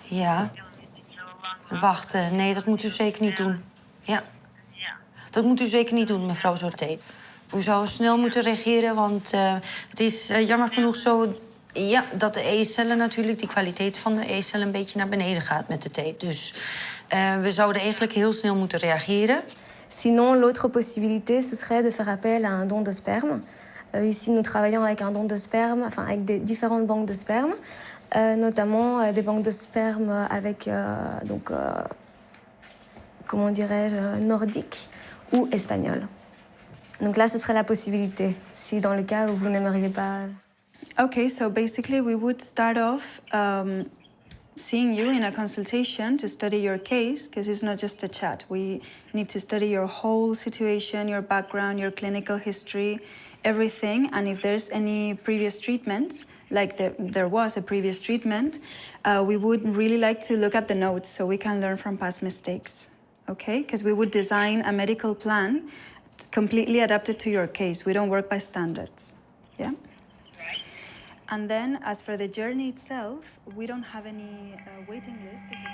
Ja. Wacht, nee, dat moet u zeker niet doen. Ja. Dat moet u zeker niet doen, mevrouw Sorté. U zou snel moeten reageren, want het is jammer genoeg zo... Ja, dat de E-cellen natuurlijk, die kwaliteit van de E-cellen... een beetje naar beneden gaat met de tijd. Dus we zouden eigenlijk heel snel moeten reageren. Sinon, l'autre possibilité, ce serait de faire appel à un don de sperme. Ici, nous travaillons avec un don de sperme, enfin avec des différentes banques de sperme. Notamment des banques de sperme avec, comment dirais-je, nordique ou espagnol. Donc là, ce serait la possibilité, si dans le cas où vous n'aimeriez pas... Okay, so basically we would start off seeing you in a consultation to study your case, because it's not just a chat. We need to study your whole situation, your background, your clinical history, everything. And if there's any previous treatments, like there was a previous treatment, we would really like to look at the notes so we can learn from past mistakes, okay? Because we would design a medical plan completely adapted to your case. We don't work by standards, yeah? And then, as for the journey itself, we don't have any waiting list because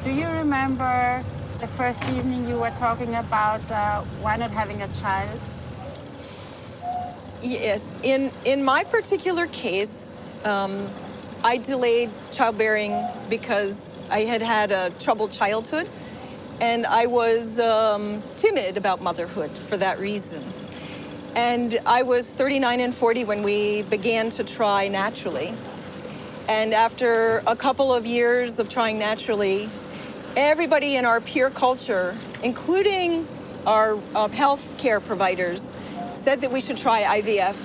Do you remember the first evening you were talking about why not having a child? Yes. In my particular case, I delayed childbearing because I had had a troubled childhood, and I was timid about motherhood for that reason. And I was 39 and 40 when we began to try naturally. And after a couple of years of trying naturally, everybody in our peer culture, including our health care providers, said that we should try IVF.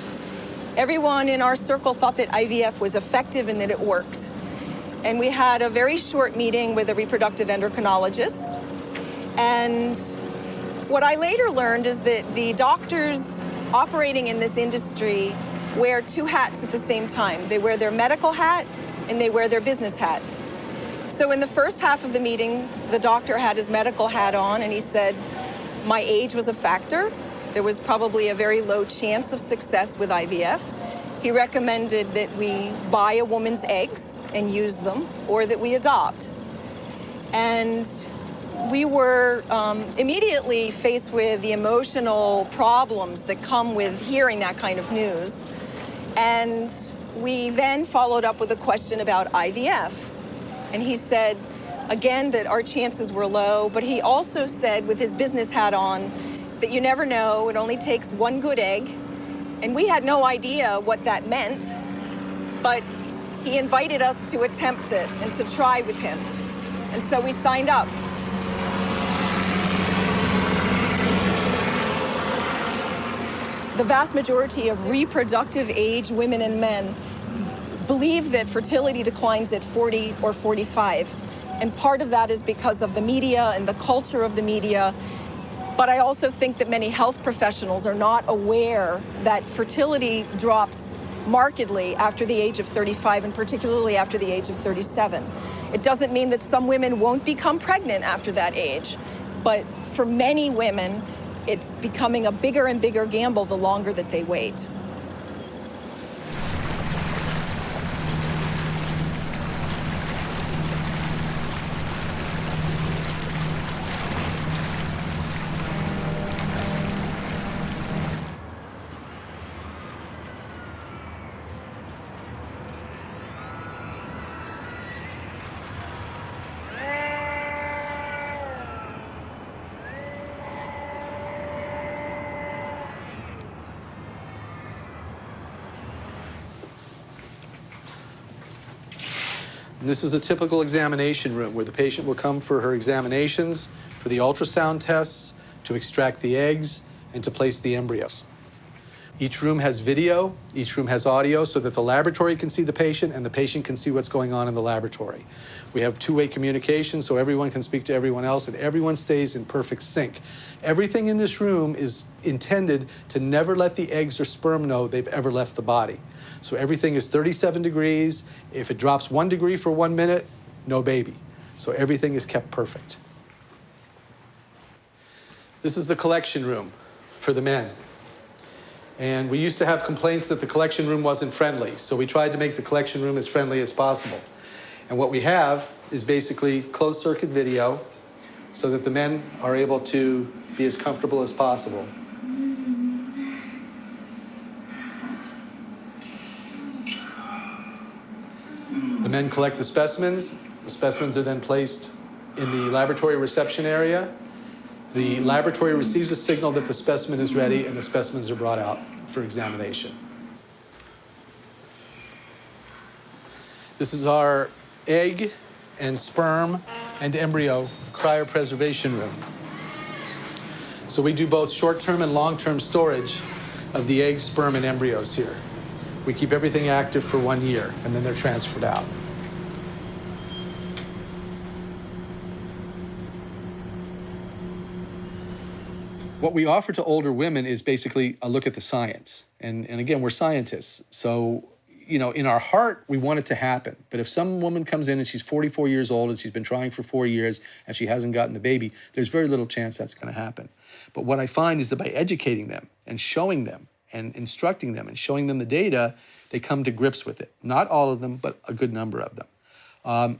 Everyone in our circle thought that IVF was effective and that it worked. And we had a very short meeting with a reproductive endocrinologist. And what I later learned is that the doctors operating in this industry wear two hats at the same time. They wear their medical hat and they wear their business hat. So in the first half of the meeting, the doctor had his medical hat on and he said, my age was a factor. There was probably a very low chance of success with IVF. He recommended that we buy a woman's eggs and use them, or that we adopt. And we were immediately faced with the emotional problems that come with hearing that kind of news. And we then followed up with a question about IVF. And he said, again, that our chances were low, but he also said, with his business hat on, that you never know, it only takes one good egg. And we had no idea what that meant, but he invited us to attempt it and to try with him. And so we signed up. The vast majority of reproductive age women and men believe that fertility declines at 40 or 45. And part of that is because of the media and the culture of the media. But I also think that many health professionals are not aware that fertility drops markedly after the age of 35, and particularly after the age of 37. It doesn't mean that some women won't become pregnant after that age, but for many women, it's becoming a bigger and bigger gamble the longer that they wait. And this is a typical examination room where the patient will come for her examinations, for the ultrasound tests, to extract the eggs, and to place the embryos. Each room has video, each room has audio, so that the laboratory can see the patient and the patient can see what's going on in the laboratory. We have two-way communication, so everyone can speak to everyone else, and everyone stays in perfect sync. Everything in this room is intended to never let the eggs or sperm know they've ever left the body. So everything is 37 degrees. If it drops 1 degree for 1 minute, no baby. So everything is kept perfect. This is the collection room for the men. And we used to have complaints that the collection room wasn't friendly, so we tried to make the collection room as friendly as possible. And what we have is basically closed-circuit video so that the men are able to be as comfortable as possible. The men collect the specimens. The specimens are then placed in the laboratory reception area. The laboratory receives a signal that the specimen is ready, and the specimens are brought out for examination. This is our egg and sperm and embryo cryopreservation room. So we do both short-term and long-term storage of the eggs, sperm, and embryos here. We keep everything active for 1 year, and then they're transferred out. What we offer to older women is basically a look at the science. And again, we're scientists. So, you know, in our heart, we want it to happen. But if some woman comes in and she's 44 years old and she's been trying for 4 years and she hasn't gotten the baby, there's very little chance that's going to happen. But what I find is that by educating them and showing them and instructing them and showing them the data, they come to grips with it. Not all of them, but a good number of them.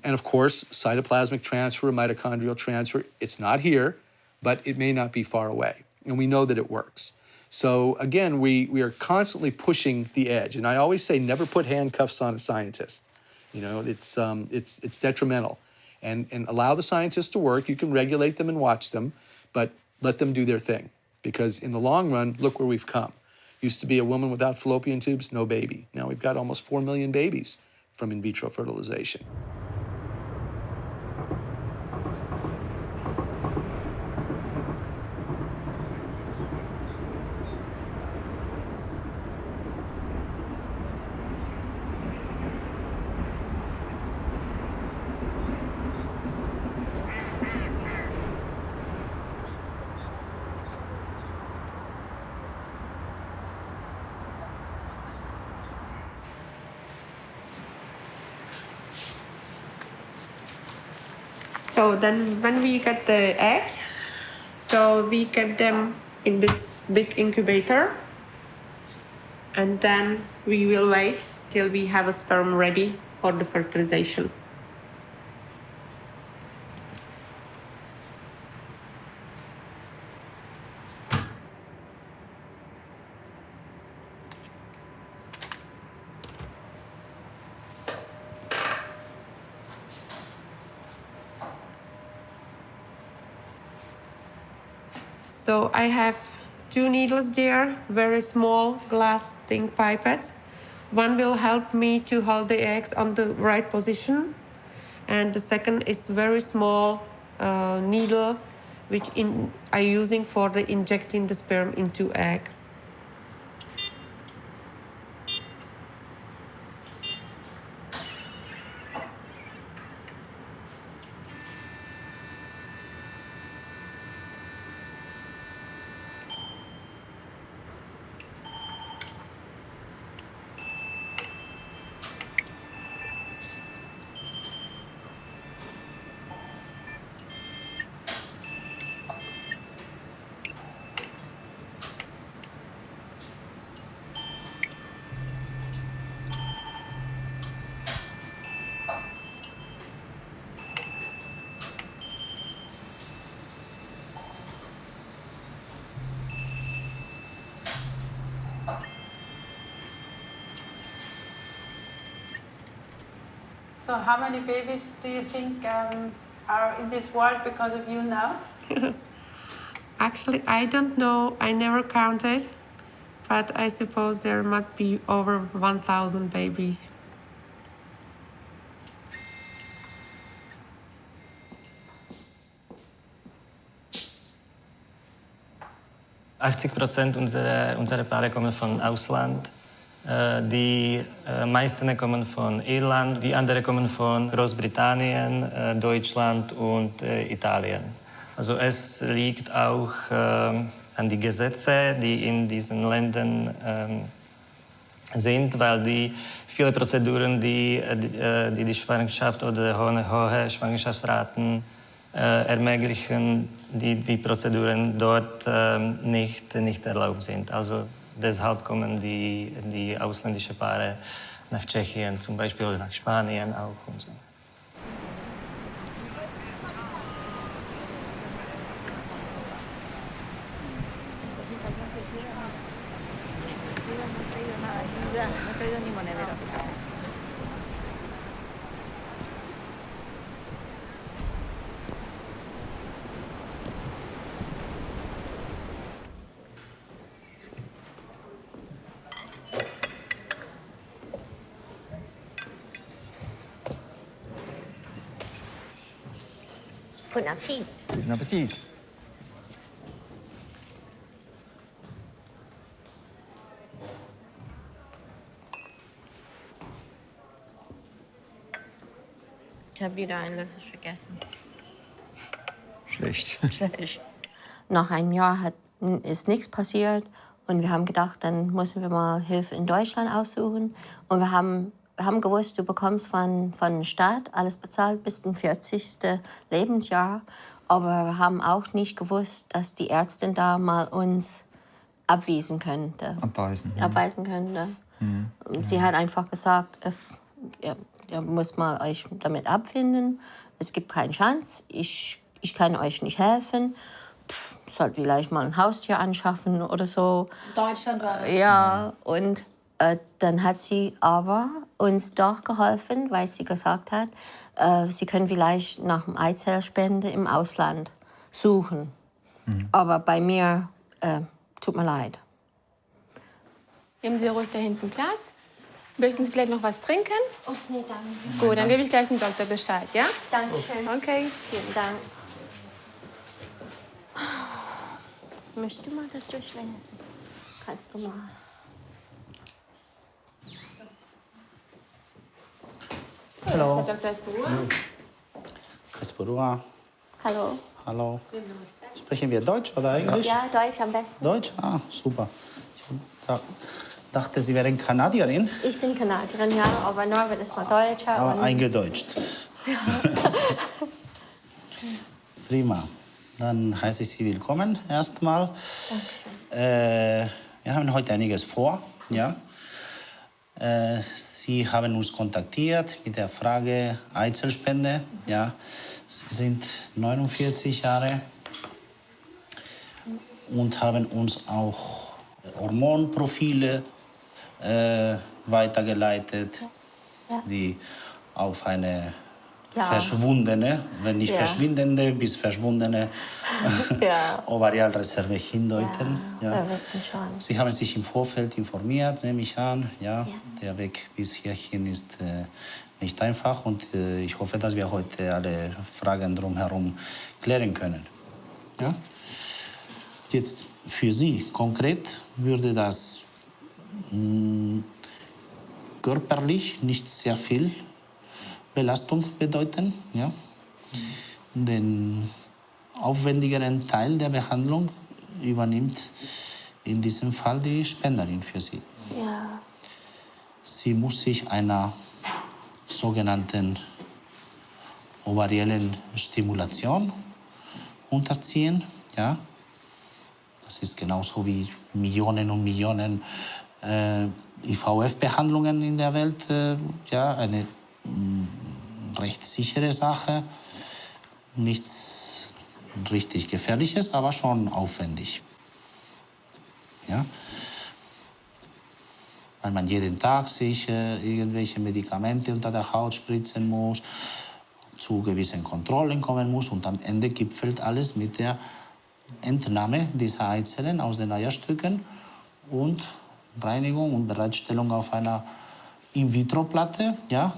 And of course, cytoplasmic transfer, mitochondrial transfer, it's not here, but it may not be far away. And we know that it works. So again, we are constantly pushing the edge. And I always say, never put handcuffs on a scientist. You know, it's detrimental. And allow the scientists to work. You can regulate them and watch them, but let them do their thing. Because in the long run, look where we've come. Used to be a woman without fallopian tubes, no baby. Now we've got almost 4 million babies from in vitro fertilization. So then when we get the eggs, so we keep them in this big incubator, and then we will wait till we have a sperm ready for the fertilization. So I have 2 needles there, very small glass thin pipettes. One will help me to hold the eggs on the right position, and the second is very small needle, which I'm using for the injecting the sperm into egg. So how many babies do you think are in this world because of you now? Actually, I don't know. I never counted, but I suppose there must be over 1,000 babies. 80% unserer Paare kommen von Ausland. Die meisten kommen von Irland, die anderen kommen von Großbritannien, Deutschland und Italien. Also es liegt auch an die Gesetze, die in diesen Ländern sind, weil viele Prozeduren, die Schwangerschaft oder hohe Schwangerschaftsraten ermöglichen, die Prozeduren dort nicht erlaubt sind. Also deshalb kommen die ausländischen Paare nach Tschechien zum Beispiel oder nach Spanien auch und so. Guten Appetit. Guten Appetit. Ich habe wieder einen Löffel vergessen. Schlecht. Schlecht. Nach einem Jahr ist nichts passiert und wir haben gedacht, dann müssen wir mal Hilfe in Deutschland aussuchen. Und wir haben gewusst, du bekommst von dem Staat alles bezahlt bis zum 40. Lebensjahr. Aber wir haben auch nicht gewusst, dass die Ärztin da mal uns abweisen könnte. Abweisen könnte. Mhm. Und sie hat einfach gesagt, ihr müsst mal euch damit abfinden. Es gibt keine Chance. Ich kann euch nicht helfen. Sollt vielleicht mal ein Haustier anschaffen oder so. Deutschland war es. Ja, und dann hat sie aber uns doch geholfen, weil sie gesagt hat, sie können vielleicht nach einer Eizellspende im Ausland suchen. Mhm. Aber bei mir, tut mir leid. Nehmen Sie ruhig da hinten Platz. Möchten Sie vielleicht noch was trinken? Oh, nee, danke. Gut, dann gebe ich gleich dem Doktor Bescheid, ja? Dankeschön. Okay. Vielen Dank. Möchtest du mal das durchlesen? Kannst du mal. So, Hallo. das ist der Dr. Espurua. Hallo. Hallo. Sprechen wir Deutsch oder Englisch? Ja, Deutsch am besten. Deutsch? Ah, super. Ich dachte, Sie wären Kanadierin. Ich bin Kanadierin, ja, aber Norbert ist mal Deutscher. Aber und eingedeutscht. Prima. Dann heiße ich Sie willkommen erstmal. Dankeschön. Wir haben heute einiges vor. Ja? Sie haben uns kontaktiert mit der Frage Eizellspende. Ja? Sie sind 49 Jahre und haben uns auch Hormonprofile weitergeleitet, die auf eine verschwundene, wenn nicht verschwindende, bis verschwundene Ovarialreserve hindeuten. Wir wissen schon. Sie haben sich im Vorfeld informiert, nehme ich an. Ja, der Weg bis hierhin ist nicht einfach und ich hoffe, dass wir heute alle Fragen drumherum klären können. Ja? Jetzt für Sie konkret würde das körperlich nicht sehr viel Belastung bedeuten. Ja? Den aufwendigeren Teil der Behandlung übernimmt in diesem Fall die Spenderin für Sie. Ja. Sie muss sich einer sogenannten ovariellen Stimulation unterziehen. Ja? Das ist genauso wie Millionen und Millionen IVF-Behandlungen in der Welt. Ja, eine recht sichere Sache. Nichts richtig Gefährliches, aber schon aufwendig. Ja? Weil man jeden Tag sich irgendwelche Medikamente unter der Haut spritzen muss, zu gewissen Kontrollen kommen muss und am Ende gipfelt alles mit der Entnahme dieser Eizellen aus den Eierstöcken und Reinigung und Bereitstellung auf einer In-vitro-Platte, ja,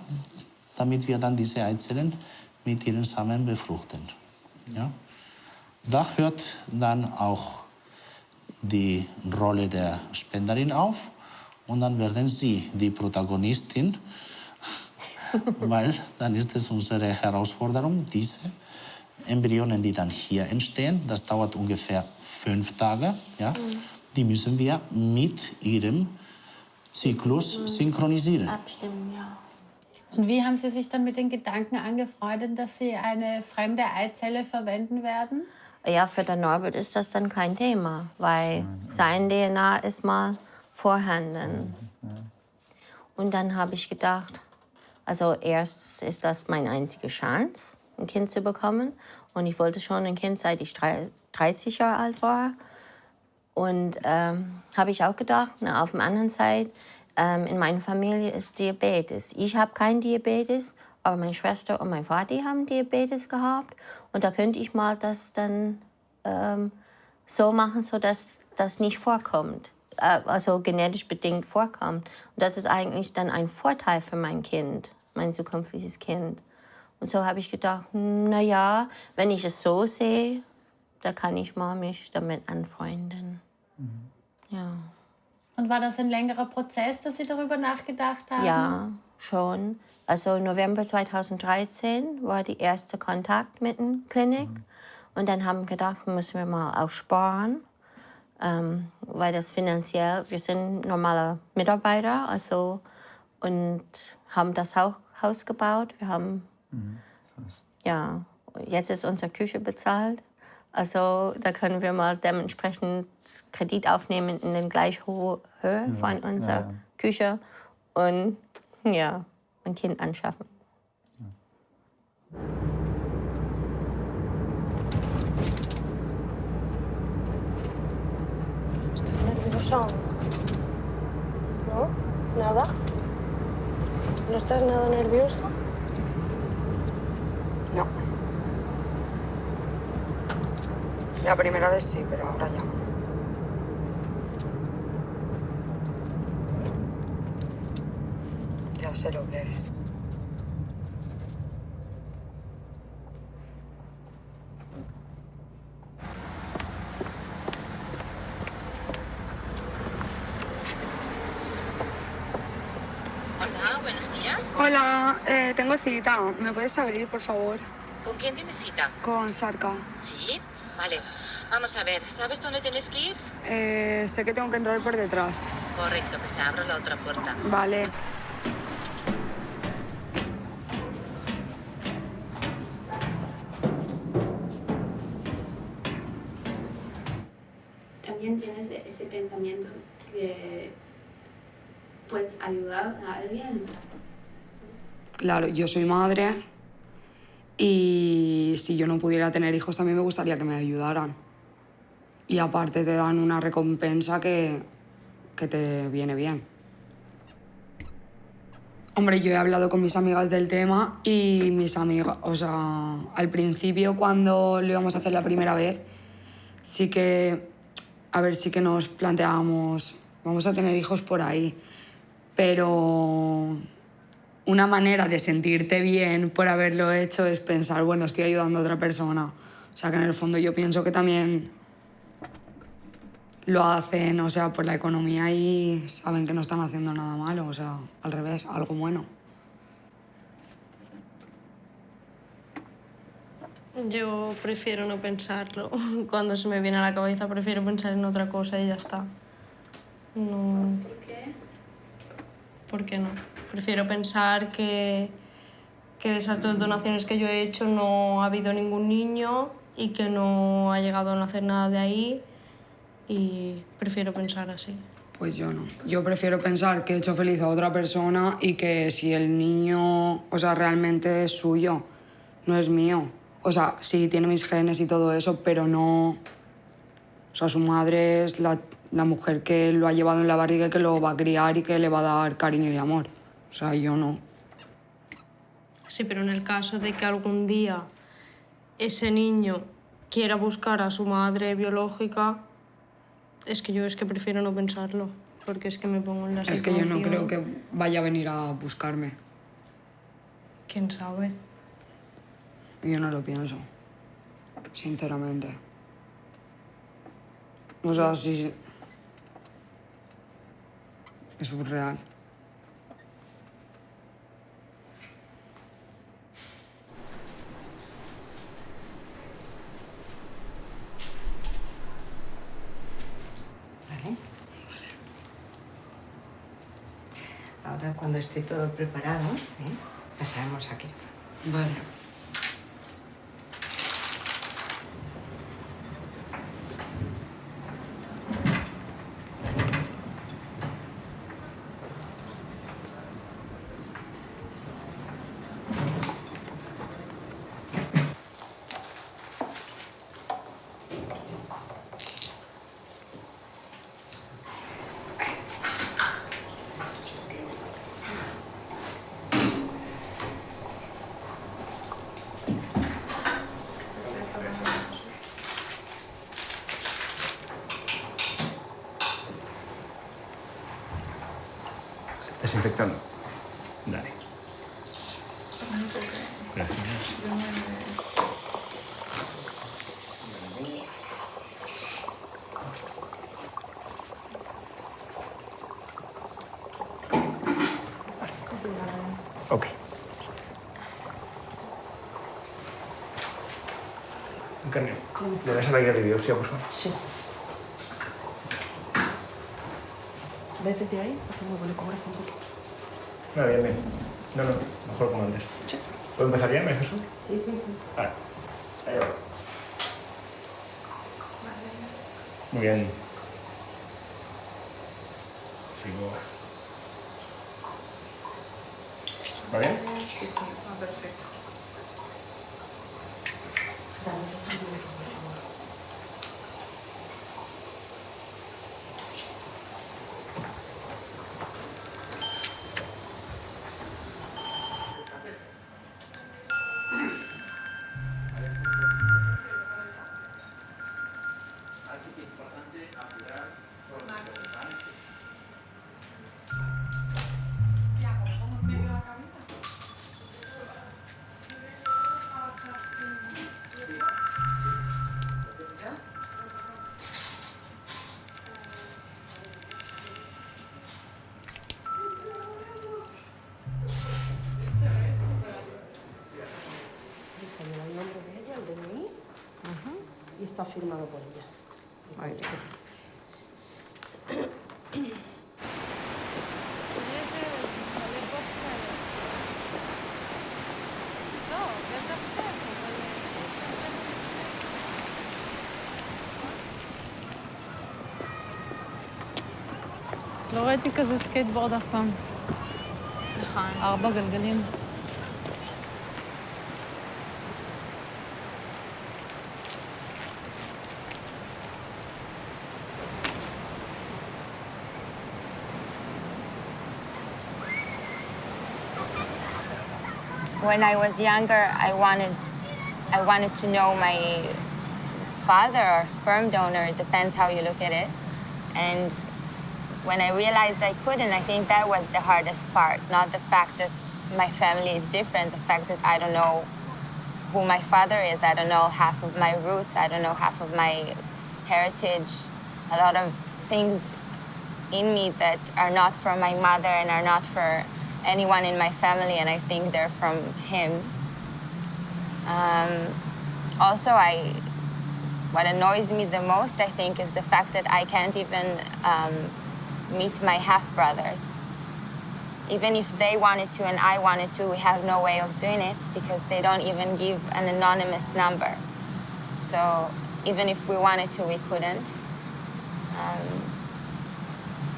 damit wir dann diese Eizellen mit ihren Samen befruchten. Ja. Da hört dann auch die Rolle der Spenderin auf und dann werden Sie die Protagonistin, weil dann ist es unsere Herausforderung, diese Embryonen, die dann hier entstehen, das dauert ungefähr 5 Tage, ja, die müssen wir mit ihrem Zyklus synchronisieren. Abstimmen, ja. Und wie haben Sie sich dann mit den Gedanken angefreundet, dass Sie eine fremde Eizelle verwenden werden? Ja, für den Norbert ist das dann kein Thema, weil sein DNA ist mal vorhanden. Und dann habe ich gedacht, also erst ist das meine einzige Chance, ein Kind zu bekommen. Und ich wollte schon ein Kind, seit ich 30 Jahre alt war. Und habe ich auch gedacht, na, auf der anderen Seite, in meiner Familie ist Diabetes. Ich habe kein Diabetes, aber meine Schwester und mein Vater haben Diabetes gehabt. Und da könnte ich mal das dann so machen, sodass das nicht vorkommt. Also genetisch bedingt vorkommt. Und das ist eigentlich dann ein Vorteil für mein Kind, mein zukünftiges Kind. Und so habe ich gedacht, na ja, wenn ich es so sehe, da kann ich mal mich damit anfreunden. Ja. Und war das ein längerer Prozess, dass Sie darüber nachgedacht haben? Ja, schon. Also November 2013 war der erste Kontakt mit der Klinik. Und dann haben wir gedacht, müssen wir mal auch sparen. Weil das finanziell, wir sind normale Mitarbeiter, also, und haben das Haus gebaut. Wir haben, ja, jetzt ist unsere Küche bezahlt. Also da können wir mal dementsprechend Kredit aufnehmen in den gleich hohen Höhe von unserer Küche und ja, ein Kind anschaffen. ¿Estás nerviosa? ¿No? ¿Nada? ¿No estás nada nerviosa? No. La primera vez sí, pero ahora ya no. Ya sé lo que es. Hola, buenos días. Hola, tengo cita. ¿Me puedes abrir, por favor? ¿Con quién tienes cita? Con Sarka. Sí, vale. Vamos a ver, ¿sabes dónde tienes que ir? Sé que tengo que entrar por detrás. Correcto, pues te abro la otra puerta. Vale. ¿También tienes ese pensamiento que puedes ayudar a alguien? Claro, yo soy madre y si yo no pudiera tener hijos también me gustaría que me ayudaran. Y aparte te dan una recompensa que te viene bien. Hombre, yo he hablado con mis amigas del tema y mis amigas, o sea, al principio cuando lo íbamos a hacer la primera vez, sí que, a ver, sí que nos planteábamos, vamos a tener hijos por ahí, pero una manera de sentirte bien por haberlo hecho es pensar, bueno, estoy ayudando a otra persona. O sea, que en el fondo yo pienso que también lo hacen, o sea, por la economía y saben que no están haciendo nada malo, o sea, al revés, algo bueno. Yo prefiero no pensarlo. Cuando se me viene a la cabeza prefiero pensar en otra cosa y ya está. No. ¿Por qué? ¿Por qué no? Prefiero pensar que de esas 2 donaciones que yo he hecho no ha habido ningún niño y que no ha llegado a nacer nada de ahí. Y prefiero pensar así. Pues yo no. Yo prefiero pensar que he hecho feliz a otra persona y que si el niño, o sea, realmente es suyo, no es mío. O sea, sí, tiene mis genes y todo eso, pero no... O sea, su madre es la mujer que lo ha llevado en la barriga y que lo va a criar y que le va a dar cariño y amor. O sea, yo no. Sí, pero en el caso de que algún día ese niño quiera buscar a su madre biológica, es que prefiero no pensarlo, porque es que me pongo en la situación... Es que yo no creo que vaya a venir a buscarme. ¿Quién sabe? Yo no lo pienso, sinceramente. O sea, sí. Es surreal. Vale. Ahora, cuando esté todo preparado, pasaremos a quirófano. Vale. Desinfectando. Dale. Gracias. Ok. Encarnio, ¿le das a la guía de biopsia, por favor? Sí. Métete ahí, o te muevo el ecógrafo un poquito. No, bien, bien. No, mejor como antes. Sí. ¿Puedo empezar ya, María Jesús? Sí, sí, sí. Vale. Ahí va. Muy bien. Sigo. ¿Va bien? Sí, sí, va perfecto. Señala el nombre de ella, el DNI, y está firmado por ella. Vale. לא ראיתי כזה סקייטבורד אף פעם. נכון. 4 גלגלים. When I was younger, I wanted to know my father or sperm donor. It depends how you look at it. And when I realized I couldn't, I think that was the hardest part. Not the fact that my family is different, the fact that I don't know who my father is. I don't know half of my roots. I don't know half of my heritage. A lot of things in me that are not from my mother and are not for anyone in my family, and I think they're from him. Also, what annoys me the most, I think, is the fact that I can't even meet my half-brothers. Even if they wanted to and I wanted to, we have no way of doing it because they don't even give an anonymous number. So even if we wanted to, we couldn't.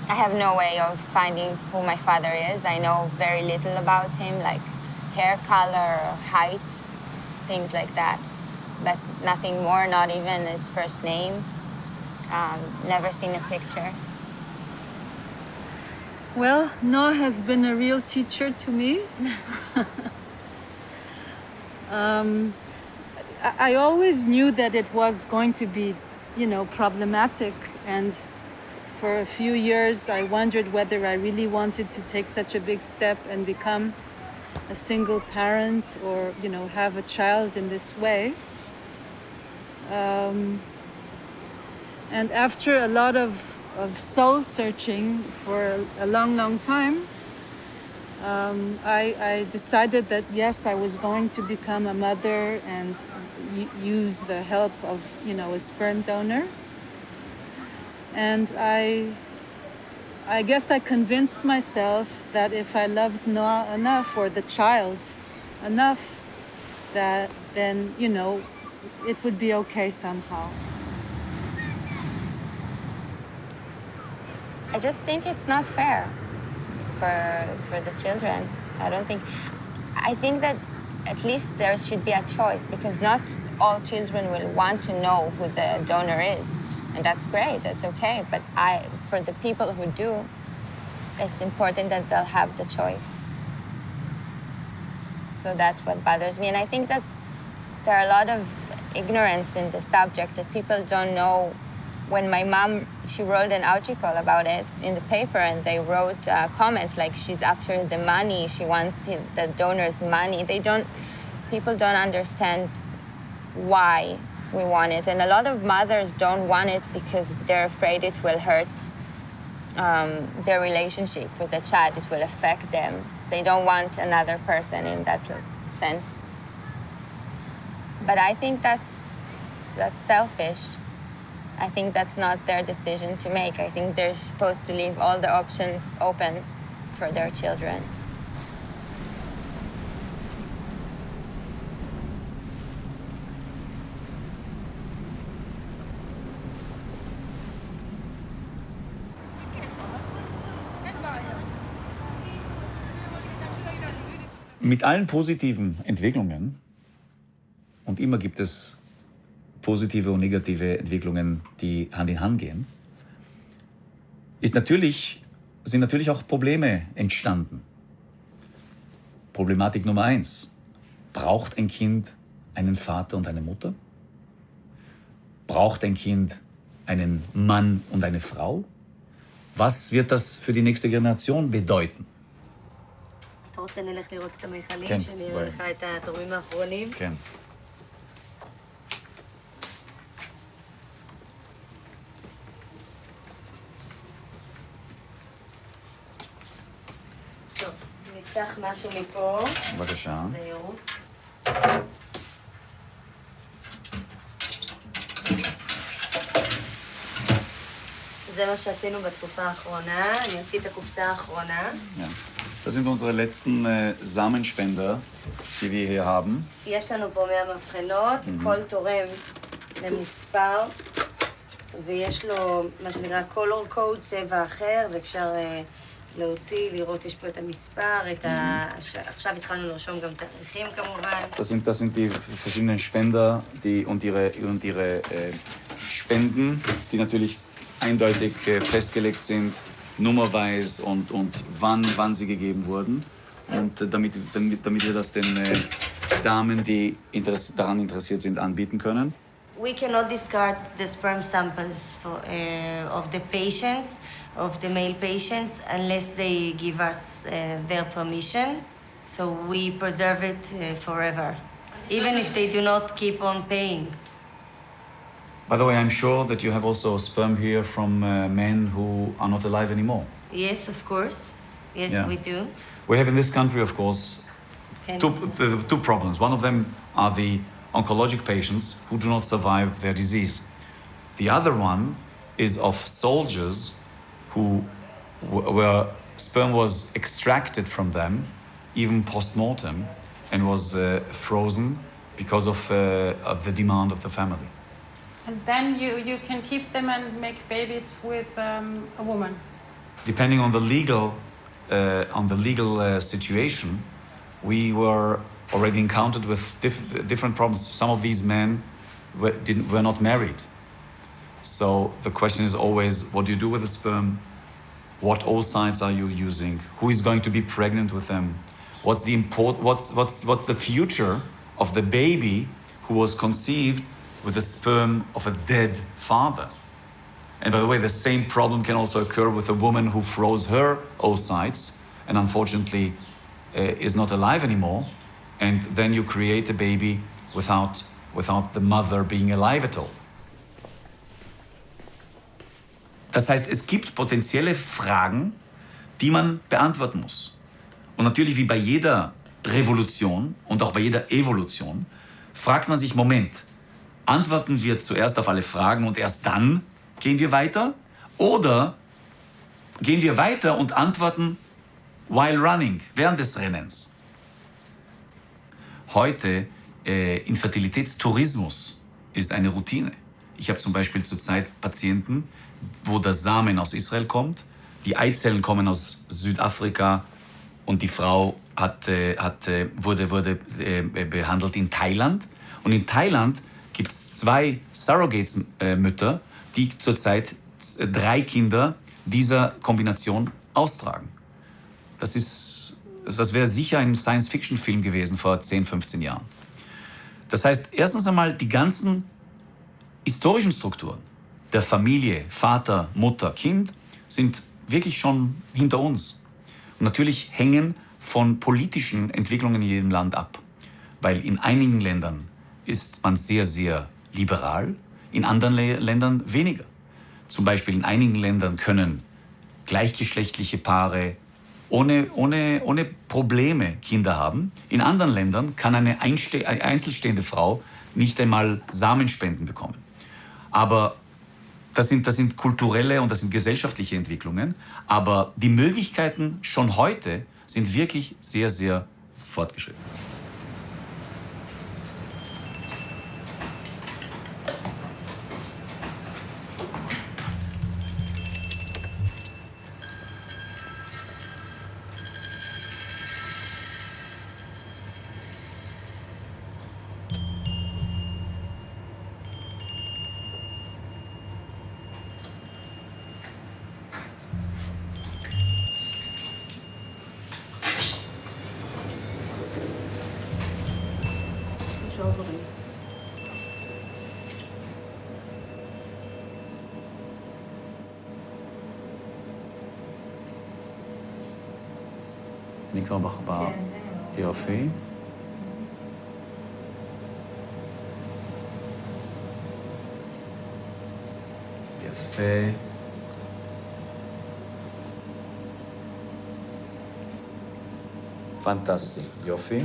I have no way of finding who my father is. I know very little about him, like hair color, height, things like that. But nothing more, not even his first name. Never seen a picture. Well, Noah has been a real teacher to me. I always knew that it was going to be, problematic, and for a few years I wondered whether I really wanted to take such a big step and become a single parent or, have a child in this way. And after a lot of soul searching for a long, long time, I decided that yes, I was going to become a mother and use the help of, a sperm donor. And I guess I convinced myself that if I loved Noah enough, or the child enough, that then, it would be okay somehow. I just think it's not fair for the children. I think that at least there should be a choice, because not all children will want to know who the donor is. And that's great, that's okay. But for the people who do, it's important that they'll have the choice. So that's what bothers me. And I think that there are a lot of ignorance in the subject, that people don't know. When my mom, she wrote an article about it in the paper, and they wrote comments like she's after the money, she wants the donor's money. People don't understand why we want it. And a lot of mothers don't want it because they're afraid it will hurt their relationship with the child, it will affect them. They don't want another person in that sense. But I think that's selfish. I think that's not their decision to make. I think they're supposed to leave all the options open for their children. Mit allen positiven Entwicklungen, und immer gibt es positive und negative Entwicklungen, die Hand in Hand gehen, sind natürlich auch Probleme entstanden. Problematik Nummer 1. Braucht ein Kind einen Vater und eine Mutter? Braucht ein Kind einen Mann und eine Frau? Was wird das für die nächste Generation bedeuten? אתה רוצה נלך לראות את המכלים? כן, שאני בואי. אראה לך את התורמים האחרונים? כן. טוב, נפתח משהו מפה. בבקשה. זהו. זה מה שעשינו בתקופה האחרונה. אני אוציא את הקופסה האחרונה. Ja. Das sind unsere letzten Samenspender, die wir hier haben. יש לנו פה 100 מבחנות, כל תורם למספר, ויש לו מה שנקרא color code, צבע אחר, ואפשר להוציא, לראות, יש פה את המספר, עכשיו התחלנו לרשום גם תאריכים כמובן. Das sind die verschiedenen Spender und ihre Spenden, die natürlich eindeutig festgelegt sind, nummerweise und wann sie gegeben wurden. Und damit wir das den Damen, die daran interessiert sind, anbieten können. We cannot discard the sperm samples of the patients, of the male patients, unless they give us their permission. So we preserve it forever, even if they do not keep on paying. By the way, I'm sure that you have also sperm here from men who are not alive anymore. Yes, of course. Yes, Yeah. we do. We have in this country, of course, two problems. One of them are the oncologic patients who do not survive their disease. The other one is of soldiers where sperm was extracted from them, even post-mortem, and was frozen because of the demand of the family. And then you can keep them and make babies with a woman. Depending on the legal situation, we were already encountered with different problems. Some of these men were not married. So the question is always, what do you do with the sperm? What oocytes are you using? Who is going to be pregnant with them? What's the future of the baby who was conceived with the sperm of a dead father? And by the way, the same problem can also occur with a woman who froze her oocytes and unfortunately is not alive anymore. And then you create a baby without the mother being alive at all. Das heißt, es gibt potenzielle Fragen, die man beantworten muss. Und natürlich, wie bei jeder Revolution und auch bei jeder Evolution, fragt man sich, Moment, antworten wir zuerst auf alle Fragen und erst dann gehen wir weiter? Oder gehen wir weiter und antworten while running, während des Rennens? Heute, Infertilitätstourismus ist eine Routine. Ich habe zum Beispiel zurzeit Patienten, wo der Samen aus Israel kommt, die Eizellen kommen aus Südafrika und die Frau wurde behandelt in Thailand. Und in Thailand gibt es 2 Surrogates-Mütter, die zurzeit 3 Kinder dieser Kombination austragen. Das wäre sicher ein Science-Fiction-Film gewesen vor 10, 15 Jahren. Das heißt, erstens einmal die ganzen historischen Strukturen der Familie, Vater, Mutter, Kind, sind wirklich schon hinter uns. Und natürlich hängen von politischen Entwicklungen in jedem Land ab. Weil in einigen Ländern ist man sehr, sehr liberal, in anderen Ländern weniger. Zum Beispiel in einigen Ländern können gleichgeschlechtliche Paare ohne Probleme Kinder haben. In anderen Ländern kann eine einzelstehende Frau nicht einmal Samenspenden bekommen. Aber das sind kulturelle und das sind gesellschaftliche Entwicklungen. Aber die Möglichkeiten schon heute sind wirklich sehr, sehr fortgeschritten. נקרא בחבא. יופי. יפה. פנטסטי. יופי.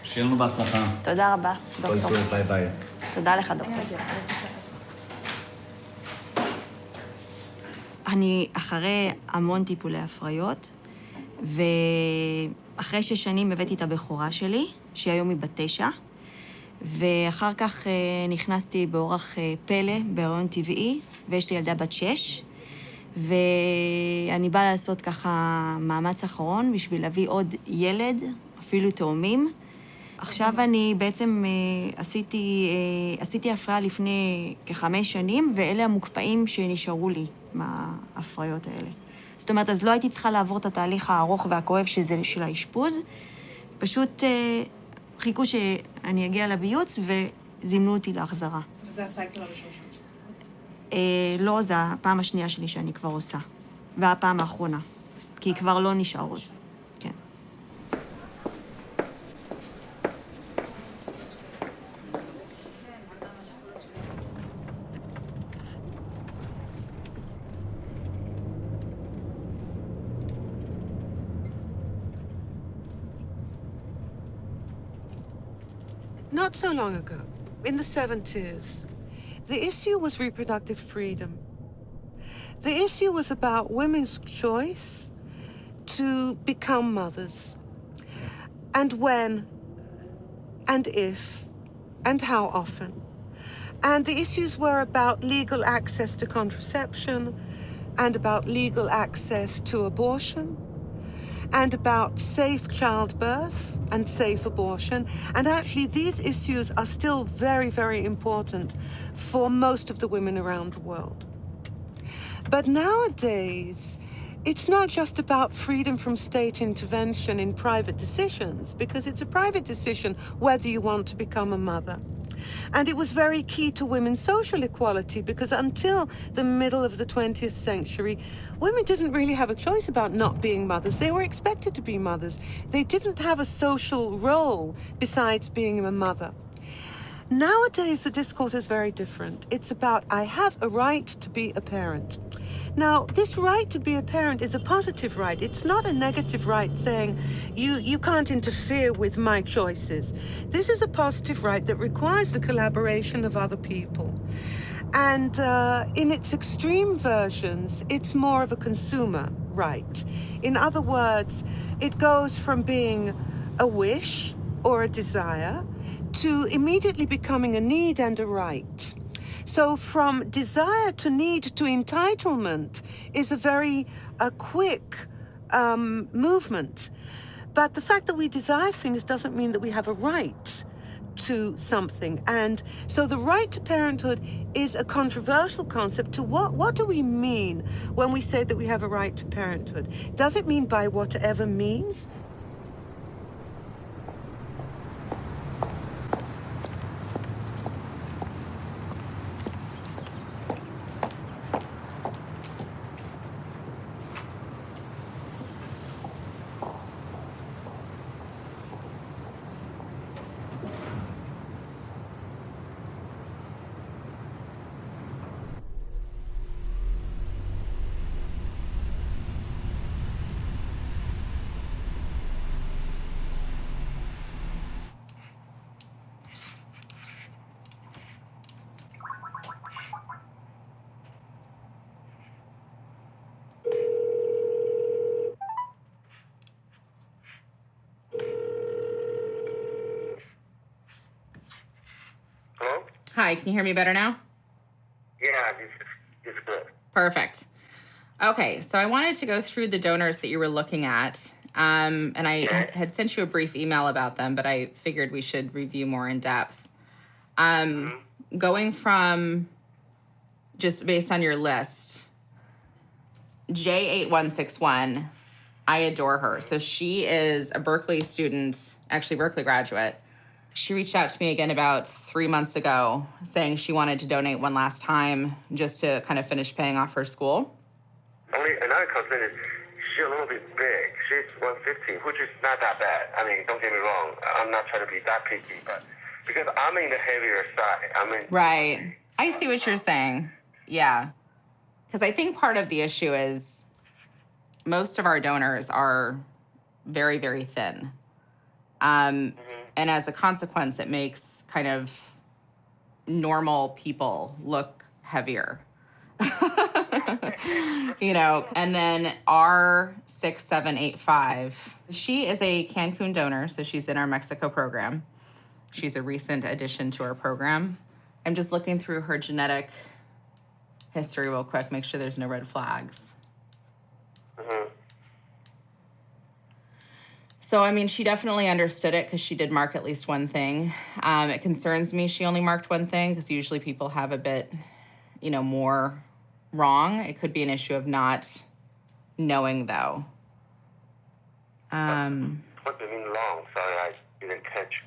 שיהיה לנו בהצלחה. תודה רבה, דוקטור. ביי ביי. תודה לך, דוקטור. אני אחרי המון טיפולי הפריות, ואחרי 6 שנים הבאתי את הבכורה שלי, שהיא היום היא בת 9, ואחר כך נכנסתי באורח פלא, בהיריון טבעי, ויש לי ילדה בת 6, ואני באה לעשות ככה מאמץ אחרון בשביל להביא עוד ילד, אפילו תאומים. עכשיו אני בעצם עשיתי הפריה לפני כ5 שנים, ואלה המוקפאים שנשארו לי מההפריות האלה. זאת אומרת, אז לא הייתי צריכה לעבור את התהליך הארוך והכואב שזה של האשפוז, פשוט חיכו שאני אגיע לביוץ וזימנו אותי להחזרה. וזה הסייקל הראשון שלך? לא, זה הפעם השנייה שלי שאני כבר עושה, והפעם האחרונה, כי כבר לא נשארות. כן. Not so long ago, in the 70s, the issue was reproductive freedom. The issue was about women's choice to become mothers, and when, and if, and how often. And the issues were about legal access to contraception, and about legal access to abortion, and about safe childbirth and safe abortion. And actually, these issues are still very, very important for most of the women around the world. But nowadays, it's not just about freedom from state intervention in private decisions, because it's a private decision whether you want to become a mother. And it was very key to women's social equality, because until the middle of the 20th century, women didn't really have a choice about not being mothers. They were expected to be mothers. They didn't have a social role besides being a mother. Nowadays, the discourse is very different. It's about, I have a right to be a parent. Now, this right to be a parent is a positive right. It's not a negative right saying, you can't interfere with my choices. This is a positive right that requires the collaboration of other people. And in its extreme versions, it's more of a consumer right. In other words, it goes from being a wish or a desire to immediately becoming a need and a right. So from desire to need to entitlement is a very quick movement. But the fact that we desire things doesn't mean that we have a right to something. And so the right to parenthood is a controversial concept. To what do we mean when we say that we have a right to parenthood? Does it mean by whatever means? Hi, can you hear me better now? Yeah, this is good. Perfect. Okay, so I wanted to go through the donors that you were looking at. And I had sent you a brief email about them, but I figured we should review more in depth. Going from, just based on your list, J8161, I adore her. So she is a Berkeley student, actually Berkeley graduate. She reached out to me again about 3 months ago saying she wanted to donate one last time just to kind of finish paying off her school. Only another concern is she's a little bit big. She's 115, which is not that bad. I mean, don't get me wrong. I'm not trying to be that picky, but because I'm in the heavier side. Right. I see what you're saying. Yeah. Because I think part of the issue is most of our donors are very, very thin. And as a consequence, it makes kind of normal people look heavier. And then R6785, she is a Cancun donor, so she's in our Mexico program. She's a recent addition to our program. I'm just looking through her genetic history real quick, make sure there's no red flags. So, I mean, she definitely understood it because she did mark at least one thing. It concerns me she only marked one thing because usually people have a bit, more wrong. It could be an issue of not knowing, though. What do you mean wrong? Sorry, I didn't catch.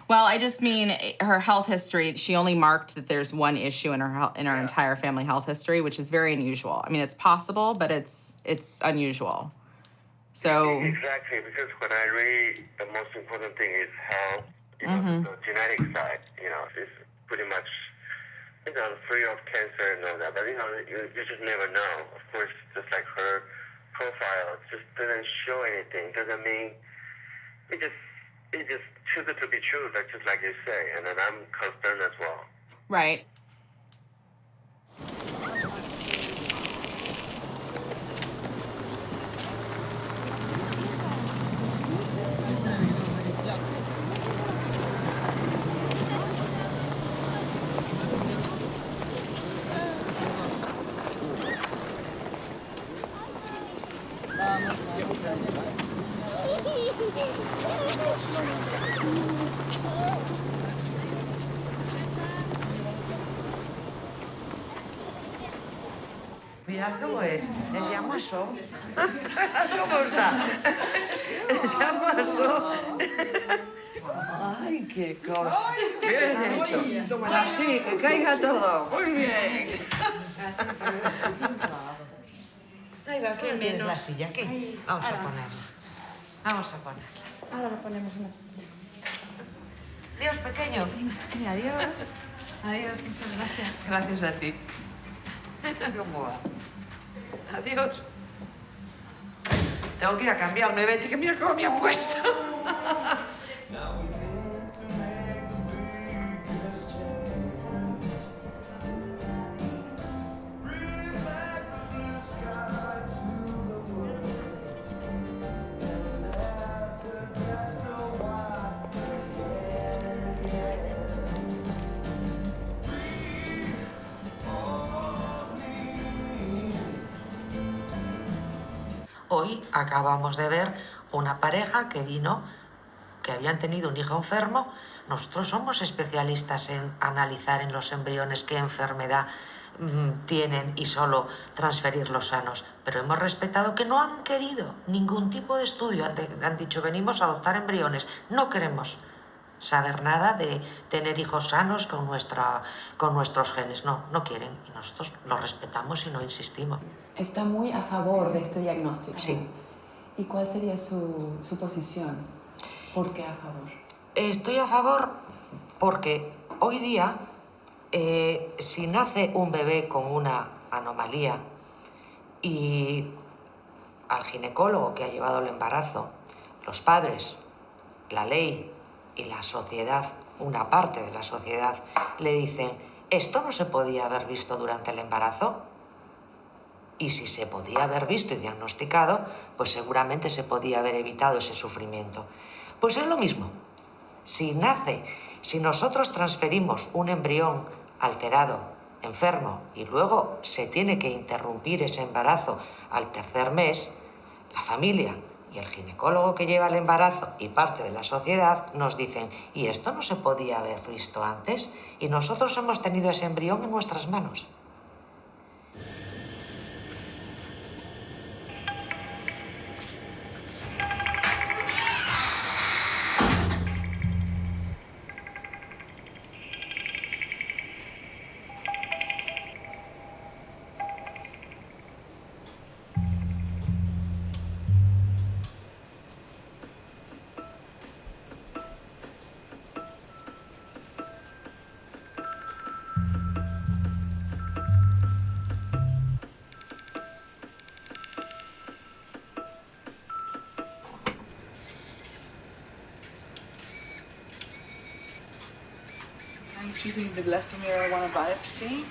Well, I just mean her health history. She only marked that there's one issue in her entire family health history, which is very unusual. I mean, it's possible, but it's unusual. So Exactly, because when I read, the most important thing is health, the genetic side, it's pretty much, free of cancer and all that. But, you just never know. Of course, just like her profile, it just didn't show anything. Doesn't mean, it just too good to be true, just like you say. And then I'm concerned as well. Right. Mirad cómo es llamaso. ¿Cómo está? Es llamaso. Ay, qué cosa. Bien hecho. Así, que caiga todo. Muy bien. Ahí va, ¿quién tiene la silla? Aquí. Vamos a ponerla. Ahora le ponemos una silla. Adiós, pequeño. Sí, adiós. Adiós, muchas gracias. Gracias a ti. ¿Cómo va? Adiós. Tengo que ir a cambiarme, Betty, que mira cómo me ha puesto. Hoy acabamos de ver una pareja que vino, que habían tenido un hijo enfermo. Nosotros somos especialistas en analizar en los embriones qué enfermedad tienen y solo transferir los sanos. Pero hemos respetado que no han querido ningún tipo de estudio. Han dicho, venimos a adoptar embriones. No queremos saber nada de tener hijos sanos con nuestros genes. No, no quieren. Y nosotros lo respetamos y no insistimos. Está muy a favor de este diagnóstico. Sí. ¿Y cuál sería su posición? ¿Por qué a favor? Estoy a favor porque hoy día, si nace un bebé con una anomalía y al ginecólogo que ha llevado el embarazo, los padres, la ley y la sociedad, una parte de la sociedad, le dicen, esto no se podía haber visto durante el embarazo. Y si se podía haber visto y diagnosticado, pues seguramente se podía haber evitado ese sufrimiento. Pues es lo mismo. Si nosotros transferimos un embrión alterado, enfermo, y luego se tiene que interrumpir ese embarazo al tercer mes, la familia y el ginecólogo que lleva el embarazo y parte de la sociedad nos dicen, ¿y esto no se podía haber visto antes? Y nosotros hemos tenido ese embrión en nuestras manos. I'm choosing the blastomere I want to biopsy.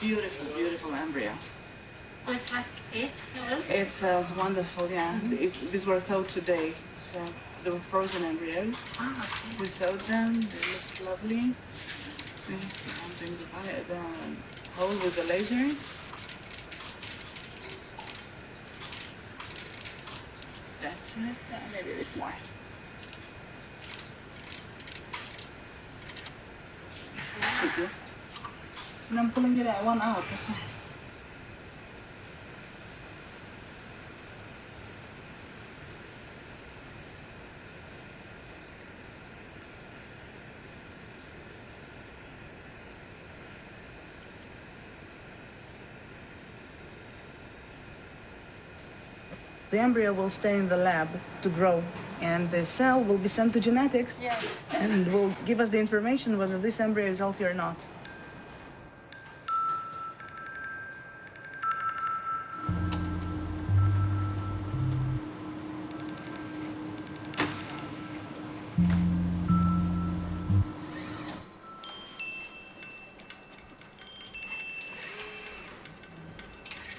Beautiful, beautiful embryo. Oh, it's like 8 cells? 8 cells, wonderful, yeah. These were thawed today. So they were frozen embryos. Ah, okay. We thawed them, they looked lovely. I'm doing the hole with the laser. That's it, maybe a bit more. Should do. And I'm pulling it one out, that's it. The embryo will stay in the lab to grow, and the cell will be sent to genetics and will give us the information whether this embryo is healthy or not.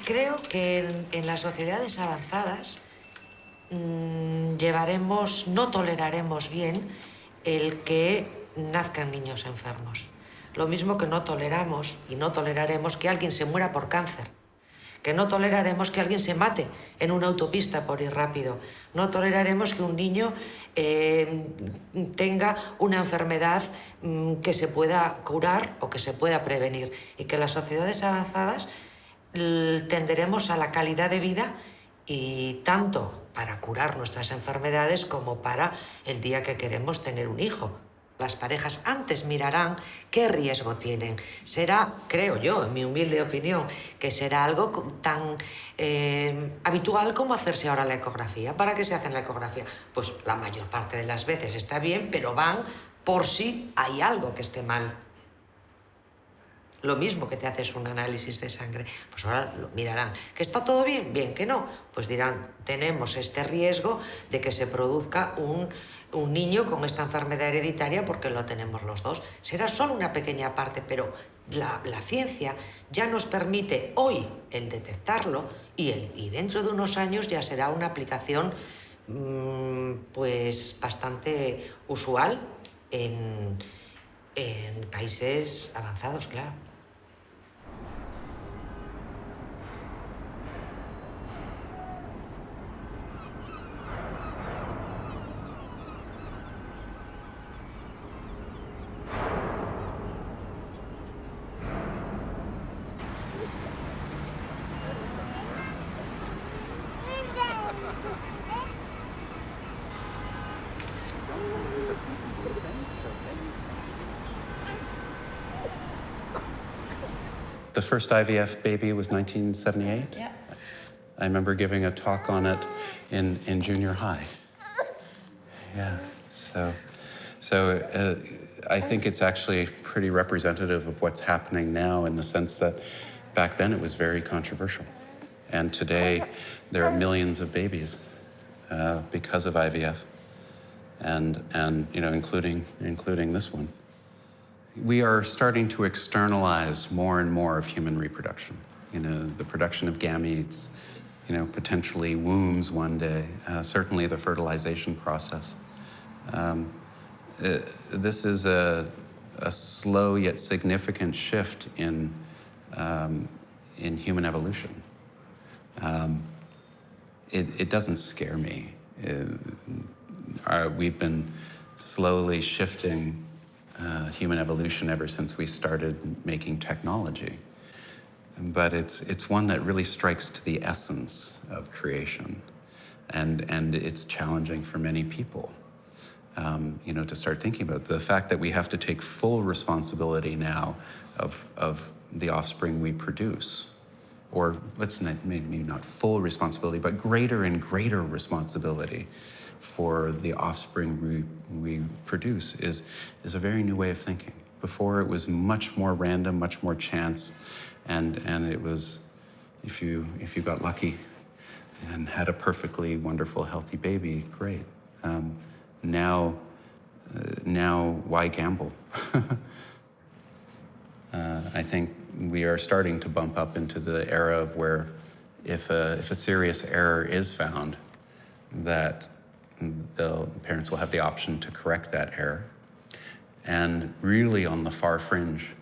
Creo que en las sociedades avanzadas no toleraremos bien el que nazcan niños enfermos. Lo mismo que no toleramos y no toleraremos que alguien se muera por cáncer. Que no toleraremos que alguien se mate en una autopista por ir rápido. No toleraremos que un niño tenga una enfermedad que se pueda curar o que se pueda prevenir. Y que las sociedades avanzadas tenderemos a la calidad de vida y tanto para curar nuestras enfermedades como para el día que queremos tener un hijo. Las parejas antes mirarán qué riesgo tienen. Será, creo yo, en mi humilde opinión, que será algo tan habitual como hacerse ahora la ecografía. ¿Para qué se hace la ecografía? Pues la mayor parte de las veces está bien, pero van por si hay algo que esté mal. Lo mismo que te haces un análisis de sangre. Pues ahora lo mirarán. ¿Que está todo bien? Bien, que no. Pues dirán, tenemos este riesgo de que se produzca un niño con esta enfermedad hereditaria porque lo tenemos los dos. Será solo una pequeña parte, pero la ciencia ya nos permite hoy el detectarlo y dentro de unos años ya será una aplicación pues bastante usual en países avanzados, claro. The first IVF baby was 1978? Yeah. I remember giving a talk on it in junior high. Yeah, so I think it's actually pretty representative of what's happening now in the sense that back then it was very controversial. And today there are millions of babies because of IVF and you know, including this one. We are starting to externalize more and more of human reproduction. You know, the production of gametes, you know, potentially wombs one day, certainly the fertilization process. This is a slow yet significant shift in human evolution. It doesn't scare me. We've been slowly shifting human evolution ever since we started making technology. But it's one that really strikes to the essence of creation. And it's challenging for many people, you know, to start thinking about the fact that we have to take full responsibility now of the offspring we produce. Or let's maybe not full responsibility, but greater and greater responsibility for the offspring we produce is a very new way of thinking. Before it was much more random, much more chance, and it was if you got lucky and had a perfectly wonderful, healthy baby, great. Now why gamble? I think we are starting to bump up into the era of where if a serious error is found, that the parents will have the option to correct that error. And really on the far fringe,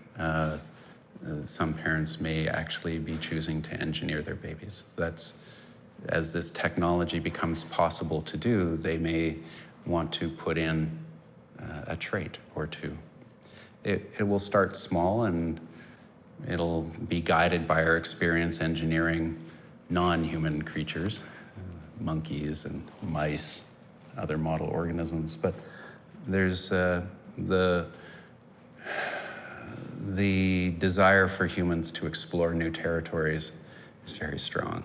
some parents may actually be choosing to engineer their babies. That's, as this technology becomes possible to do, they may want to put in a trait or two. It will start small and it'll be guided by our experience engineering non-human creatures, monkeys and mice, other model organisms, but there's the desire for humans to explore new territories is very strong.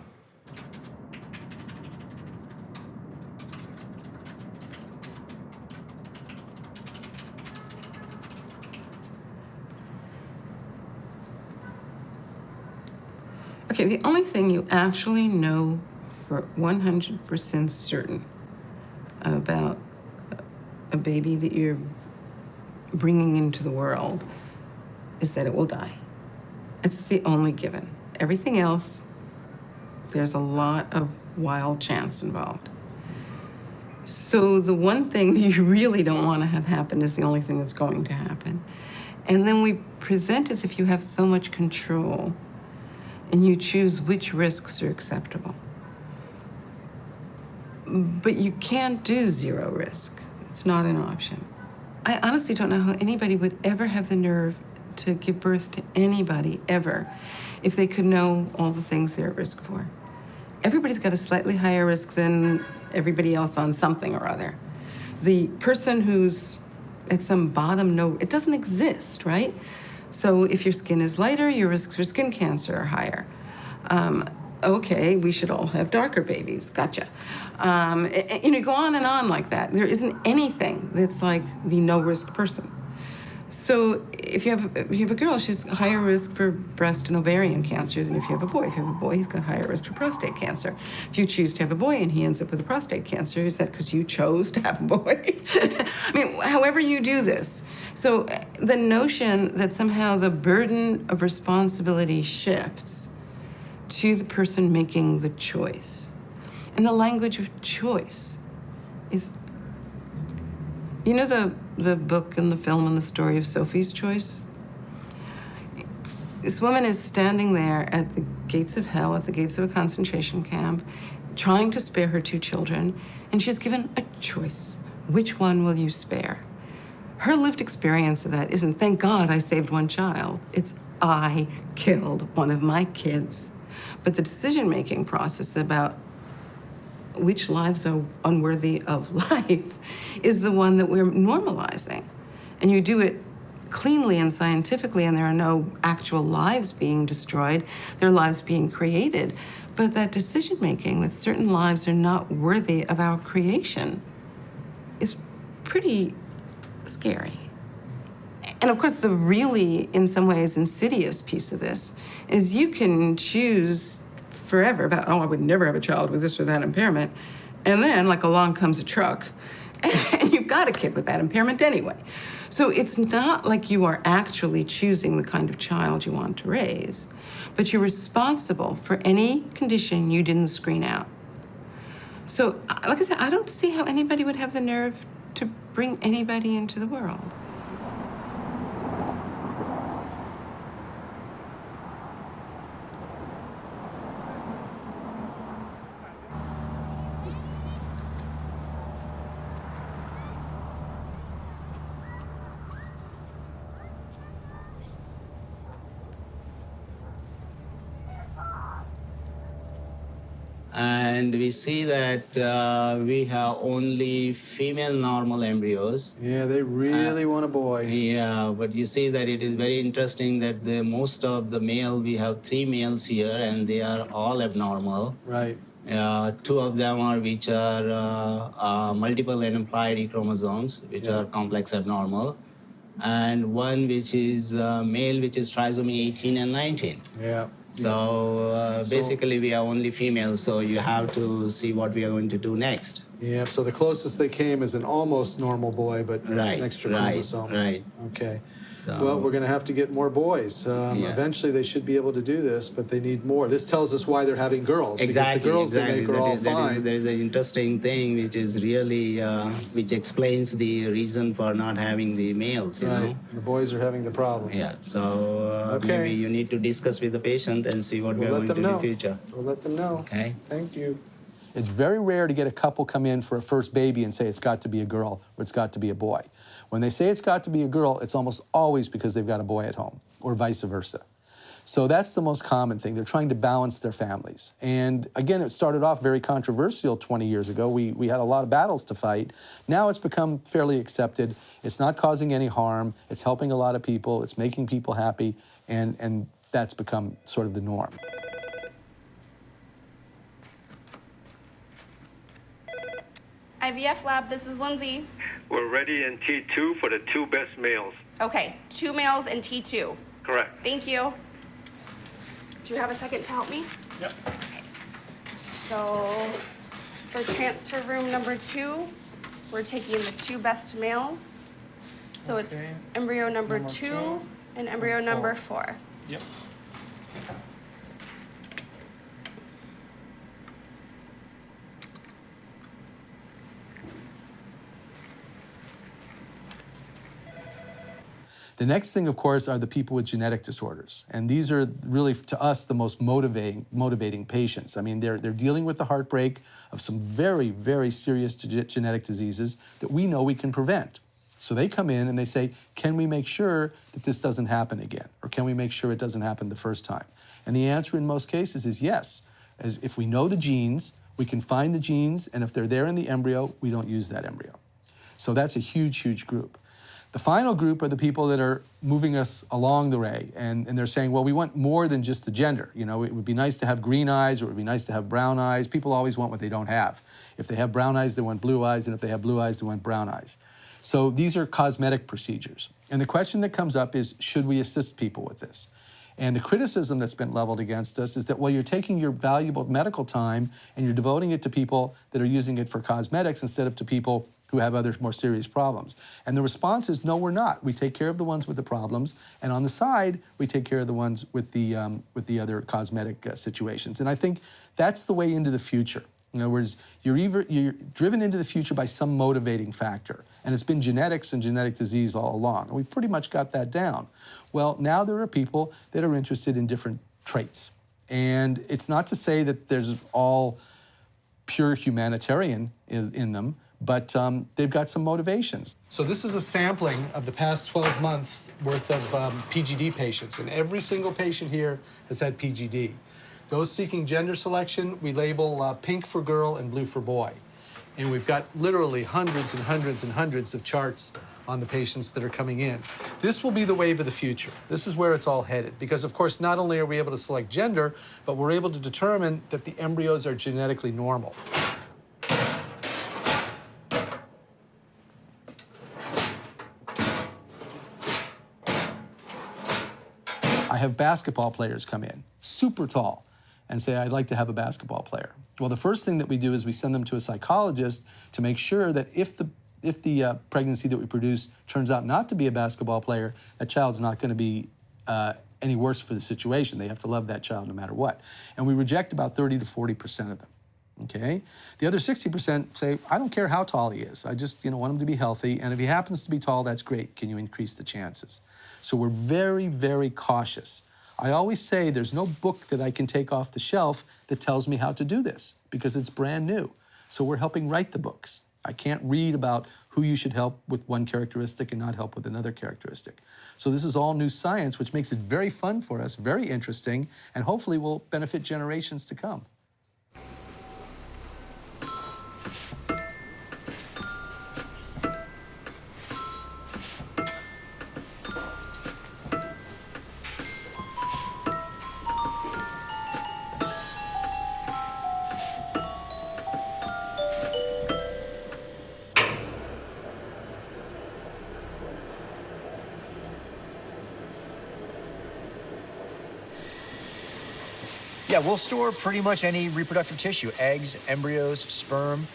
Okay, the only thing you actually know for 100% certain about a baby that you're bringing into the world is that it will die. It's the only given. Everything else, there's a lot of wild chance involved. So the one thing that you really don't want to have happen is the only thing that's going to happen. And then we present as if you have so much control and you choose which risks are acceptable. But you can't do zero risk. It's not an option. I honestly don't know how anybody would ever have the nerve to give birth to anybody ever if they could know all the things they're at risk for. everybody's got a slightly higher risk than everybody else on something or other. The person who's at some bottom, no, it doesn't exist, right? So if your skin is lighter, your risks for skin cancer are higher. Okay, we should all have darker babies, gotcha. Go on and on like that. There isn't anything that's like the no-risk person. So if you have a girl, she's higher risk for breast and ovarian cancer than if you have a boy. If you have a boy, he's got higher risk for prostate cancer. If you choose to have a boy and he ends up with a prostate cancer, is that because you chose to have a boy? I mean, however you do this. So the notion that somehow the burden of responsibility shifts to the person making the choice. And the language of choice is, you know the book and the film and the story of Sophie's Choice? This woman is standing there at the gates of hell, at the gates of a concentration camp, trying to spare her 2 children, and she's given a choice. Which one will you spare? Her lived experience of that isn't, thank God I saved 1 child. It's, I killed one of my kids. But the decision-making process about which lives are unworthy of life is the one that we're normalizing. And you do it cleanly and scientifically, and there are no actual lives being destroyed. There are lives being created. But that decision-making, that certain lives are not worthy of our creation, is pretty scary. And of course, the really, in some ways, insidious piece of this is you can choose forever about, oh, I would never have a child with this or that impairment. And then, like, along comes a truck, and you've got a kid with that impairment anyway. So it's not like you are actually choosing the kind of child you want to raise, but you're responsible for any condition you didn't screen out. So, like I said, I don't see how anybody would have the nerve to bring anybody into the world. And we see that we have only female normal embryos. Yeah, they really want a boy. Yeah, but you see that it is very interesting that most of the male, we have 3 males here, and they are all abnormal. Right. 2 of them are which are multiple aneuploid E chromosomes, which are complex abnormal, and 1 which is male, which is trisomy 18 and 19. Yeah. So basically, we are only females, so you have to see what we are going to do next. Yeah, so the closest they came is an almost normal boy, but an extra chromosome. Right. Okay. Well, we're going to have to get more boys. Eventually, they should be able to do this, but they need more. This tells us why they're having girls. Exactly. Because the girls they make are all fine. There is an interesting thing which is really, which explains the reason for not having the males, you know? The boys are having the problem. Yeah, so maybe you need to discuss with the patient and see what we're going to do in the future. We'll let them know. Okay. Thank you. It's very rare to get a couple come in for a first baby and say it's got to be a girl or it's got to be a boy. When they say it's got to be a girl, it's almost always because they've got a boy at home, or vice versa. So that's the most common thing. They're trying to balance their families. And again, it started off very controversial 20 years ago. We had a lot of battles to fight. Now it's become fairly accepted. It's not causing any harm. It's helping a lot of people. It's making people happy. And that's become sort of the norm. IVF lab, this is Lindsay. We're ready in T2 for the 2 best males. Okay, 2 males and T2. Correct. Thank you. Do you have a second to help me? Yep. Okay. So, for transfer room number 2, we're taking the 2 best males. So it's embryo number 2 and embryo number 4. Yep. The next thing, of course, are the people with genetic disorders. And these are really, to us, the most motivating patients. I mean, they're dealing with the heartbreak of some very, very serious genetic diseases that we know we can prevent. So they come in and they say, can we make sure that this doesn't happen again? Or can we make sure it doesn't happen the first time? And the answer in most cases is yes. is if we know the genes, we can find the genes, and if they're there in the embryo, we don't use that embryo. So that's a huge, huge group. The final group are the people that are moving us along the way, and they're saying, well, we want more than just the gender. You know, it would be nice to have green eyes, or it would be nice to have brown eyes. People always want what they don't have. If they have brown eyes, they want blue eyes, and if they have blue eyes, they want brown eyes. So these are cosmetic procedures. And the question that comes up is, should we assist people with this? And the criticism that's been leveled against us is that, well, you're taking your valuable medical time and you're devoting it to people that are using it for cosmetics instead of to people who have other more serious problems. And the response is, no, we're not. We take care of the ones with the problems, and on the side, we take care of the ones with the other cosmetic situations. And I think that's the way into the future. In other words, you're driven into the future by some motivating factor. And it's been genetics and genetic disease all along. And we've pretty much got that down. Well, now there are people that are interested in different traits. And it's not to say that there's all pure humanitarian in them, but they've got some motivations. So this is a sampling of the past 12 months worth of PGD patients. And every single patient here has had PGD. Those seeking gender selection, we label pink for girl and blue for boy. And we've got literally hundreds and hundreds and hundreds of charts on the patients that are coming in. This will be the wave of the future. This is where it's all headed. Because, of course, not only are we able to select gender, but we're able to determine that the embryos are genetically normal. I have basketball players come in, super tall, and say, I'd like to have a basketball player. Well, the first thing that we do is we send them to a psychologist to make sure that if the pregnancy that we produce turns out not to be a basketball player, that child's not going to be any worse for the situation. They have to love that child no matter what. And we reject about 30 to 40% of them, okay? The other 60% say, I don't care how tall he is. I just want him to be healthy, and if he happens to be tall, that's great. Can you increase the chances? So we're very, very cautious. I always say there's no book that I can take off the shelf that tells me how to do this because it's brand new. So we're helping write the books. I can't read about who you should help with one characteristic and not help with another characteristic. So this is all new science, which makes it very fun for us, very interesting, and hopefully will benefit generations to come. Yeah, we'll store pretty much any reproductive tissue, eggs, embryos, sperm.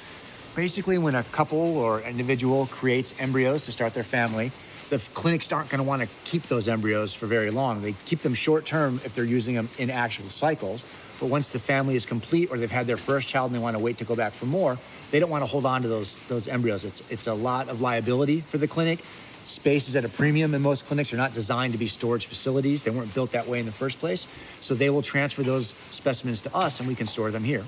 Basically, when a couple or individual creates embryos to start their family, the clinics aren't going to want to keep those embryos for very long. They keep them short-term if they're using them in actual cycles. But once the family is complete or they've had their first child and they want to wait to go back for more, they don't want to hold on to those embryos. It's a lot of liability for the clinic. Space is at a premium in most clinics. They're not designed to be storage facilities. They weren't built that way in the first place. So they will transfer those specimens to us and we can store them here.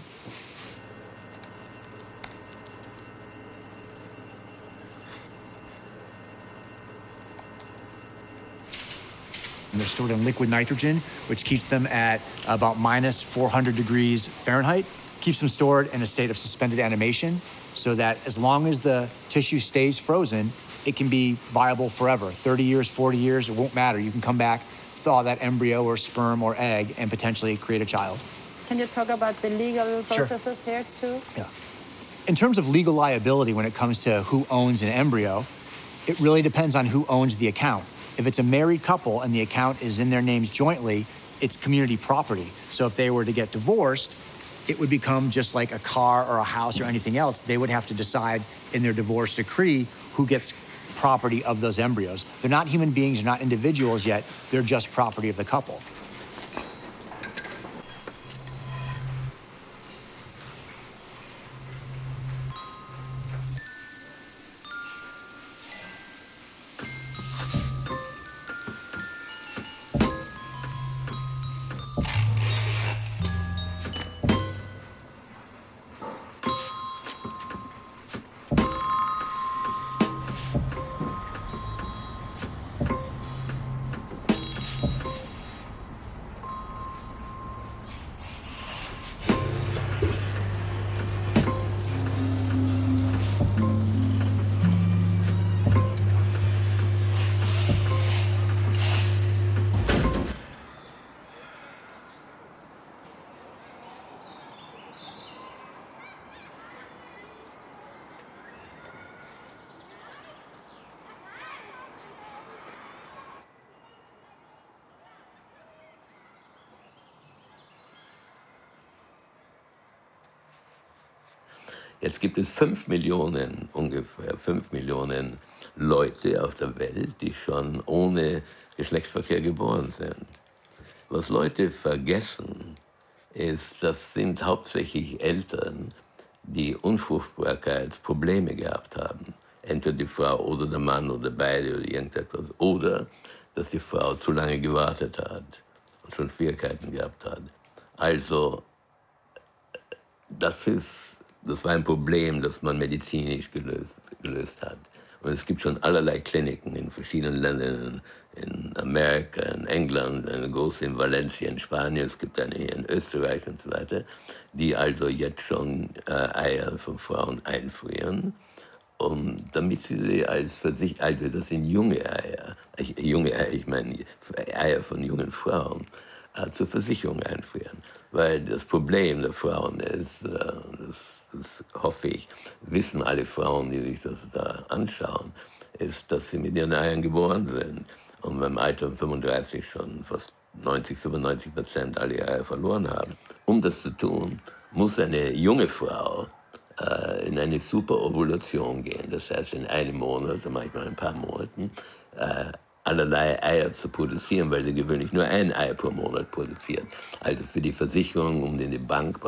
And they're stored in liquid nitrogen, which keeps them at about minus 400 degrees Fahrenheit. Keeps them stored in a state of suspended animation so that as long as the tissue stays frozen, it can be viable forever. 30 years, 40 years, it won't matter. You can come back, thaw that embryo or sperm or egg, and potentially create a child. Can you talk about the legal processes here too? Yeah. In terms of legal liability when it comes to who owns an embryo, it really depends on who owns the account. If it's a married couple and the account is in their names jointly, it's community property. So if they were to get divorced, it would become just like a car or a house or anything else. They would have to decide in their divorce decree who gets property of those embryos. They're not human beings, they're not individuals yet, they're just property of the couple. Jetzt gibt es 5 Millionen, ungefähr 5 Millionen Leute auf der Welt, die schon ohne Geschlechtsverkehr geboren sind. Was Leute vergessen, ist, das sind hauptsächlich Eltern, die Unfruchtbarkeitsprobleme gehabt haben. Entweder die Frau oder der Mann oder beide oder irgendetwas. Oder dass die Frau zu lange gewartet hat und schon Schwierigkeiten gehabt hat. Also, das war ein Problem, das man medizinisch gelöst hat. Und es gibt schon allerlei Kliniken in verschiedenen Ländern, in Amerika, in England, eine große in Valencia, in Spanien, es gibt eine hier in Österreich und so weiter, die also jetzt schon Eier von Frauen einfrieren, damit sie also das sind junge Eier, ich meine Eier von jungen Frauen, zur Versicherung einfrieren. Weil das Problem der Frauen ist, das hoffe ich, wissen alle Frauen, die sich das da anschauen, ist, dass sie mit ihren Eiern geboren sind und beim Alter von 35 schon fast 95% alle Eier verloren haben. Um das zu tun, muss eine junge Frau in eine Superovulation gehen, das heißt in einem Monat, manchmal ein paar Monaten, allerlei Eier zu produzieren, weil sie gewöhnlich nur ein Ei pro Monat produziert. Also für die Versicherung und in die Bank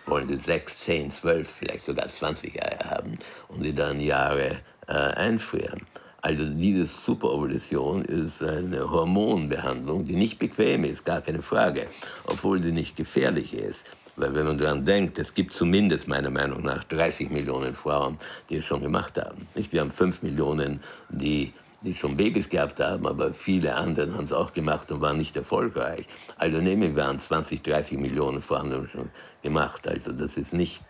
wollen sie 6, 10, 12, vielleicht sogar 20 Eier haben und die dann Jahre einfrieren. Also diese Superovulation ist eine Hormonbehandlung, die nicht bequem ist, gar keine Frage, obwohl sie nicht gefährlich ist. Weil wenn man daran denkt, es gibt zumindest meiner Meinung nach 30 Millionen Frauen, die es schon gemacht haben. Nicht? Wir haben 5 Millionen, die schon Babys gehabt haben, aber viele andere haben es auch gemacht und waren nicht erfolgreich. Also nehmen wir an, 20, 30 Millionen Frauen haben schon gemacht. Also das ist nicht,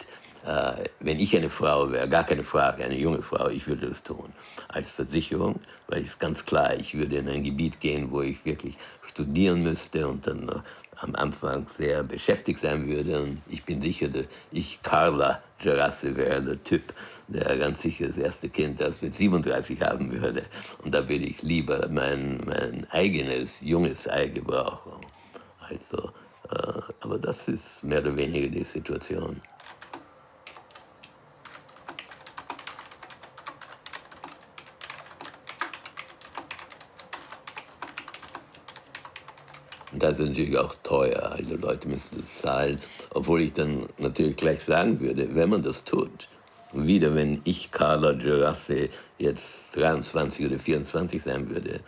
wenn ich eine Frau wäre, gar keine Frage, eine junge Frau, ich würde das tun. Als Versicherung, weil es ganz klar, ich würde in ein Gebiet gehen, wo ich wirklich studieren müsste und dann am Anfang sehr beschäftigt sein würde. Und ich bin sicher, dass ich, Carla Gerace, wäre der Typ, der ganz sicher das erste Kind erst mit 37 haben würde. Und da würde ich lieber mein eigenes, junges Ei gebrauchen. Also, aber das ist mehr oder weniger die Situation. Und das ist natürlich auch teuer, also Leute müssen das zahlen, obwohl ich dann natürlich gleich sagen würde, wenn man das tut, wieder wenn ich, Carla Gerace, jetzt 23 oder 24 sein würde,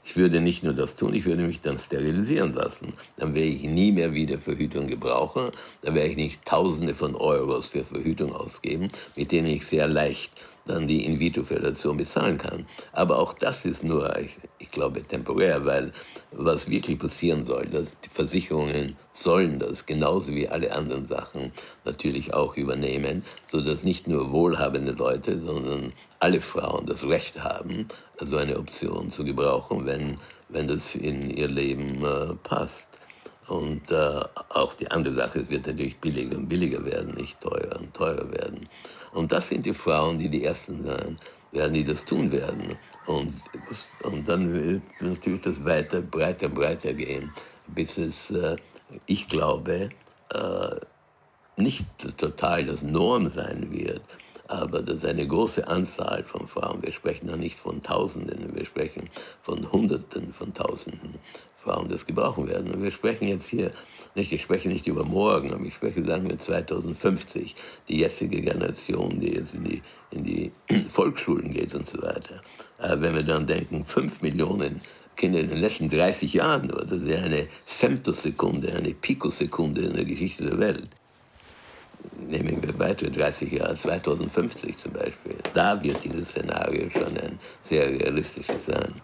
ich würde nicht nur das tun, ich würde mich dann sterilisieren lassen. Dann wäre ich nie mehr wieder Verhütung gebrauchen, dann werde ich nicht Tausende von Euros für Verhütung ausgeben, mit denen ich sehr leicht dann die In-vitro-Fertilation bezahlen kann. Aber auch das ist nur, ich glaube, temporär, weil was wirklich passieren soll, dass die Versicherungen sollen das genauso wie alle anderen Sachen natürlich auch übernehmen, sodass nicht nur wohlhabende Leute, sondern alle Frauen das Recht haben, so eine Option zu gebrauchen, wenn das in ihr Leben passt. Und auch die andere Sache, es wird natürlich billiger und billiger werden, nicht teurer und teurer werden. Und das sind die Frauen, die die Ersten sein werden, die das tun werden. Und dann wird natürlich das breiter gehen, bis es, ich glaube, nicht total das Norm sein wird, aber dass eine große Anzahl von Frauen, wir sprechen da nicht von Tausenden, wir sprechen von Hunderten von Tausenden Frauen, das gebrauchen werden. Und wir sprechen jetzt hier ich spreche nicht über morgen, aber ich spreche, sagen wir, 2050, die jetzige Generation, die jetzt in die Volksschulen geht und so weiter. Wenn wir dann denken, 5 Millionen Kinder in den letzten 30 Jahren nur, das ist ja eine Femtosekunde, eine Pikosekunde in der Geschichte der Welt. Nehmen wir weitere 30 Jahre, 2050 zum Beispiel. Da wird dieses Szenario schon ein sehr realistisches sein.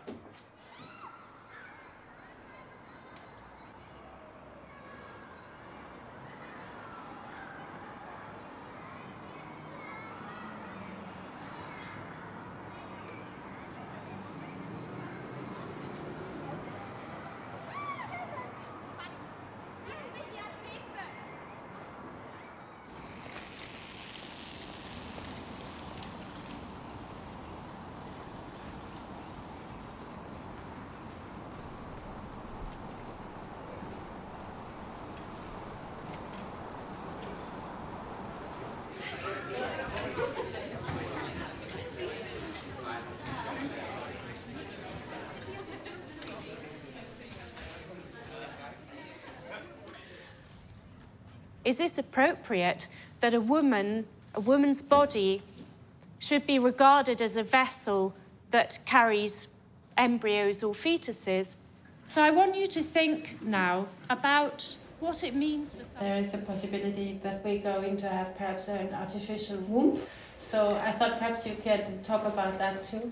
Is this appropriate that a woman's body should be regarded as a vessel that carries embryos or fetuses? So I want you to think now about what it means for someone. There is a possibility that we're going to have perhaps an artificial womb. So I thought perhaps you could talk about that too.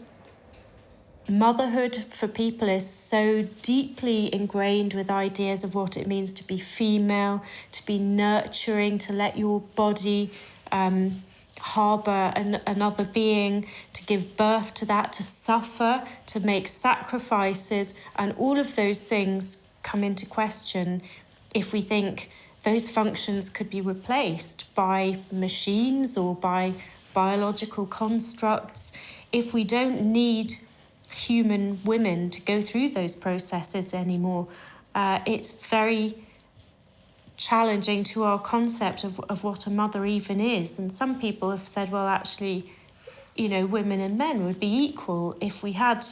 Motherhood for people is so deeply ingrained with ideas of what it means to be female, to be nurturing, to let your body harbour another being, to give birth to that, to suffer, to make sacrifices, and all of those things come into question if we think those functions could be replaced by machines or by biological constructs. If we don't need human women to go through those processes anymore, it's very challenging to our concept of what a mother even is. And some people have said, well, actually, you know, women and men would be equal if we had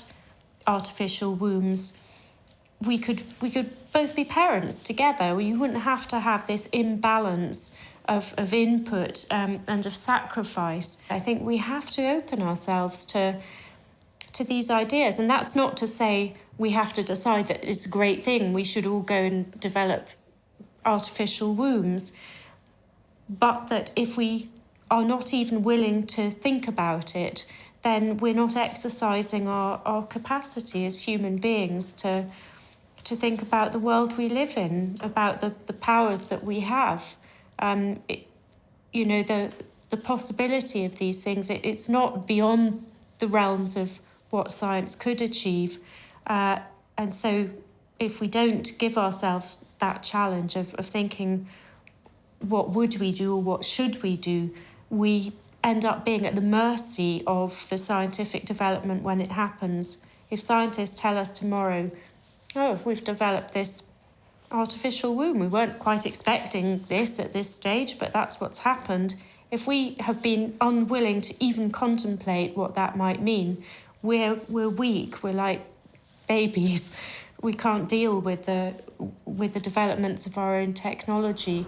artificial wombs. We could both be parents together. You wouldn't have to have this imbalance of input and of sacrifice. I think we have to open ourselves to these ideas. And that's not to say we have to decide that it's a great thing, we should all go and develop artificial wombs, but that if we are not even willing to think about it, then we're not exercising our capacity as human beings to think about the world we live in, about the powers that we have. You know, the possibility of these things, it's not beyond the realms of what science could achieve. And so if we don't give ourselves that challenge of thinking, what would we do or what should we do, we end up being at the mercy of the scientific development when it happens. If scientists tell us tomorrow, oh, we've developed this artificial womb, we weren't quite expecting this at this stage, but that's what's happened. If we have been unwilling to even contemplate what that might mean, we're weak, we're like babies. We can't deal with the developments of our own technology.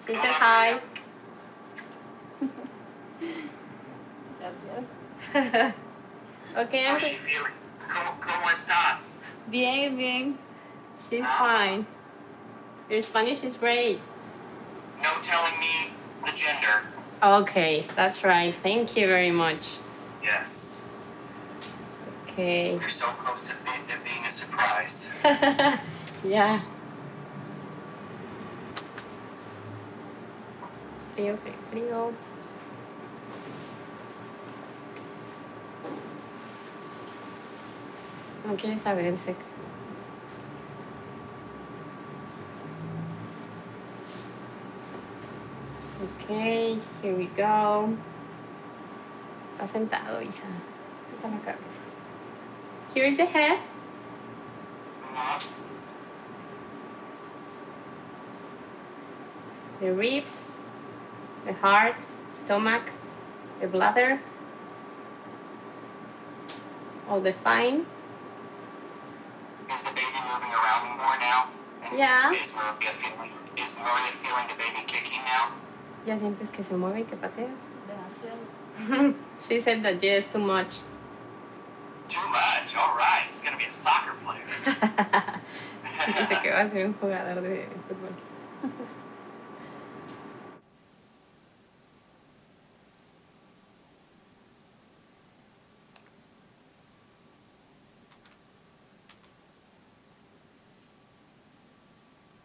She said hi. Gracias. Okay, How's she feeling? ¿Cómo estás? Bien, bien. She's fine. Your Spanish is great. No telling me the gender. Okay, that's right. Thank you very much. Yes. Okay. You're so close to it being a surprise. Yeah. Frío, frío, frío. No quiere saber el sexo. Okay, here we go. Está sentado, Isa. Está la cabeza. Here's the head. The ribs, the heart, stomach, the bladder, all the spine. Is the baby moving around more now? And Yeah. Is Maria feeling the baby kicking now? ¿Ya sientes que se mueve y que patea? Demasiado. She said that yes, too much. Too much. All right. It's gonna be a soccer player. Dice que va a ser un jugador de fútbol.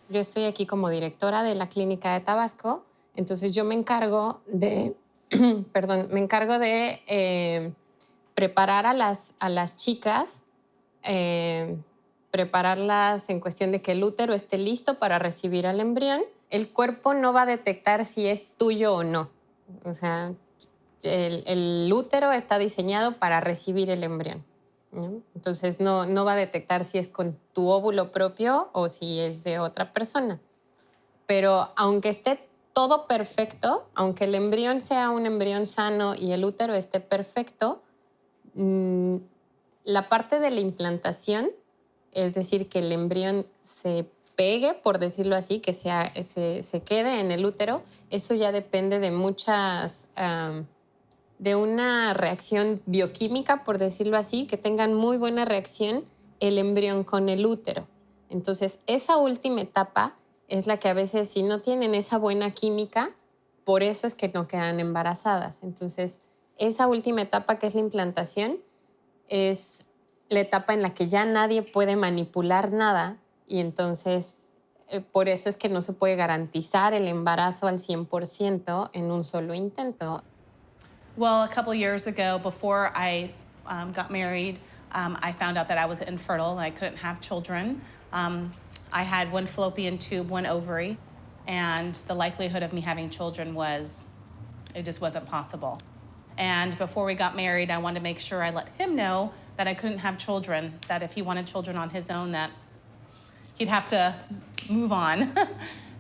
Yo estoy aquí como directora de la clínica de Tabasco, entonces yo me encargo de, perdón, me encargo de preparar a las chicas, prepararlas en cuestión de que el útero esté listo para recibir al embrión. El cuerpo no va a detectar si es tuyo o no. O sea, el útero está diseñado para recibir el embrión, ¿no? Entonces no va a detectar si es con tu óvulo propio o si es de otra persona. Pero aunque esté todo perfecto, aunque el embrión sea un embrión sano y el útero esté perfecto, la parte de la implantación, es decir, que el embrión se pegue, por decirlo así, que se quede en el útero, eso ya depende de de una reacción bioquímica, por decirlo así, que tengan muy buena reacción el embrión con el útero. Entonces, esa última etapa es la que a veces, si no tienen esa buena química, por eso es que no quedan embarazadas. Entonces, esa última etapa, que es la implantación, es la etapa en la que ya nadie puede manipular nada y entonces por eso es que no se puede garantizar el embarazo al 100% en un solo intento. Well, a couple years ago, before I got married, I found out that I was infertile and I couldn't have children. I had one fallopian tube, one ovary, and the likelihood of me having children it just wasn't possible. And before we got married, I wanted to make sure I let him know that I couldn't have children, that if he wanted children on his own, that he'd have to move on.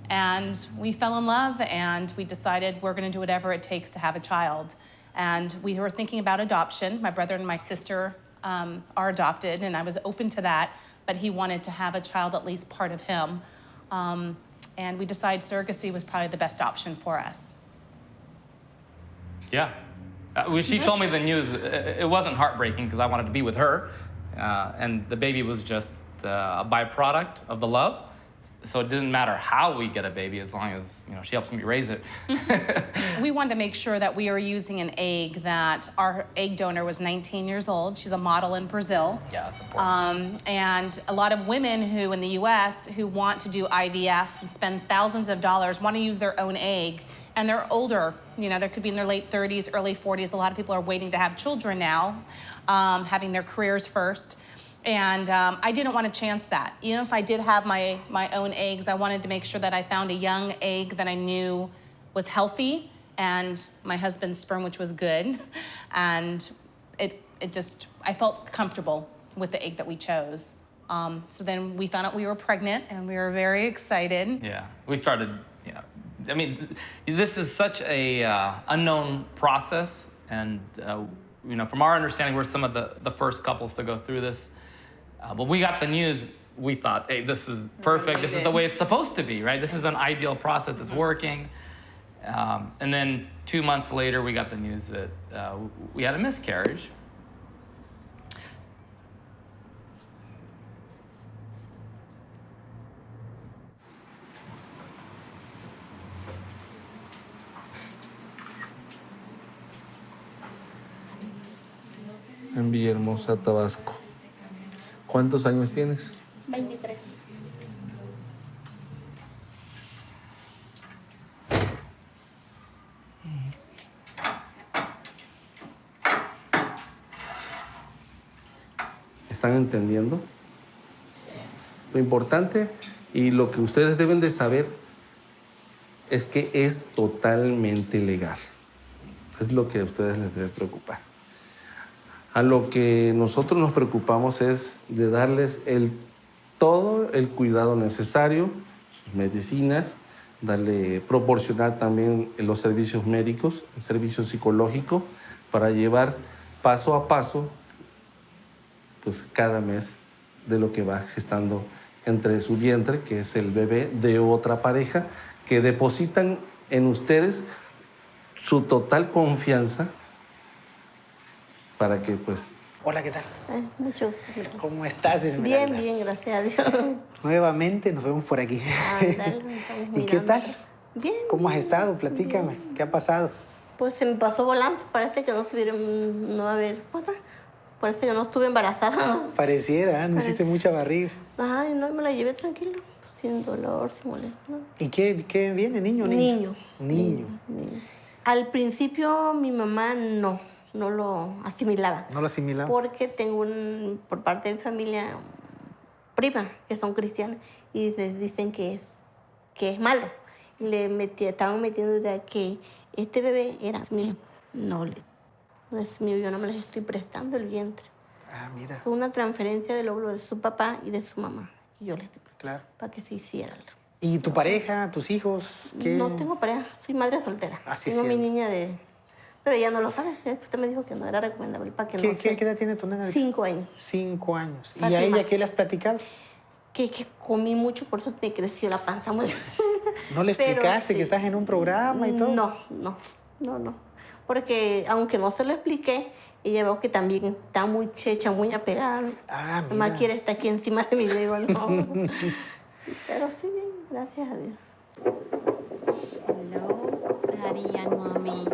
And we fell in love and we decided we're gonna do whatever it takes to have a child. And we were thinking about adoption. My brother and my sister are adopted and I was open to that, but he wanted to have a child, at least part of him. And we decided surrogacy was probably the best option for us. Yeah. When she told me the news, it wasn't heartbreaking because I wanted to be with her. And the baby was just a byproduct of the love. So it didn't matter how we get a baby as long as she helps me raise it. We wanted to make sure that we were using an egg that our egg donor was 19 years old. She's a model in Brazil. Yeah, that's important. And a lot of women who in the US who want to do IVF and spend thousands of dollars want to use their own egg. And they're older, they could be in their late 30s, early 40s. A lot of people are waiting to have children now, having their careers first. And I didn't want to chance that. Even if I did have my own eggs, I wanted to make sure that I found a young egg that I knew was healthy and my husband's sperm, which was good. And I felt comfortable with the egg that we chose. So then we found out we were pregnant and we were very excited. Yeah, we started, this is such a unknown process. And, from our understanding, we're some of the first couples to go through this. When we got the news, we thought, hey, this is perfect. This is the way it's supposed to be, right? This is an ideal process. It's working. And then 2 months later, we got the news that we had a miscarriage. En Villahermosa, Tabasco. ¿Cuántos años tienes? 23. ¿Están entendiendo? Sí. Lo importante y lo que ustedes deben de saber es que es totalmente legal. Es lo que a ustedes les debe preocupar. A lo que nosotros nos preocupamos es de darles todo el cuidado necesario, sus medicinas, proporcionar también los servicios médicos, el servicio psicológico, para llevar paso a paso, pues cada mes de lo que va gestando entre su vientre, que es el bebé de otra pareja, que depositan en ustedes su total confianza para que pues Hola, ¿qué tal? Mucho gusto. ¿Cómo estás, Esmeralda? Bien, bien, gracias a Dios. Nuevamente nos vemos por aquí. ¿Y qué tal? Bien. ¿Cómo has estado? Platícame. Bien. ¿Qué ha pasado? Pues se me pasó volando. Parece que no estuvieron, no a ver, parece que no estuve embarazada. Pareciera, no hiciste mucha barriga. Ay, no, me la llevé tranquila, sin dolor, sin molestia. ¿Y qué viene, niño o niña? Niño. Al principio mi mamá no lo asimilaba. ¿No lo asimilaba? Porque tengo por parte de mi familia, primas que son cristianas y dicen que es malo. Estaban metiendo de que este bebé era mío. No es mío, yo no me les estoy prestando el vientre. Ah, mira. Fue una transferencia del óvulo de su papá y de su mamá. Y yo les di para que se hiciera. ¿Y tu pareja, tus hijos? ¿Qué? No tengo pareja, soy madre soltera. Así tengo mi niña de... Pero ella no lo sabe. Usted me dijo que no era recomendable para que no ¿Qué edad tiene tu nena? 5 años. 5 años. ¿Y Fátima. a ella qué le has platicado? Que comí mucho, por eso me creció la panza mucho. ¿No le Pero explicaste sí. que estás en un programa y todo? No. Porque aunque no se lo expliqué, ella veo que también está muy checha, muy apegada. Ah, mira. Además quiere estar aquí encima de mí. Le digo, no. Pero sí, bien, gracias a Dios. Hello, Daddy and Mommy.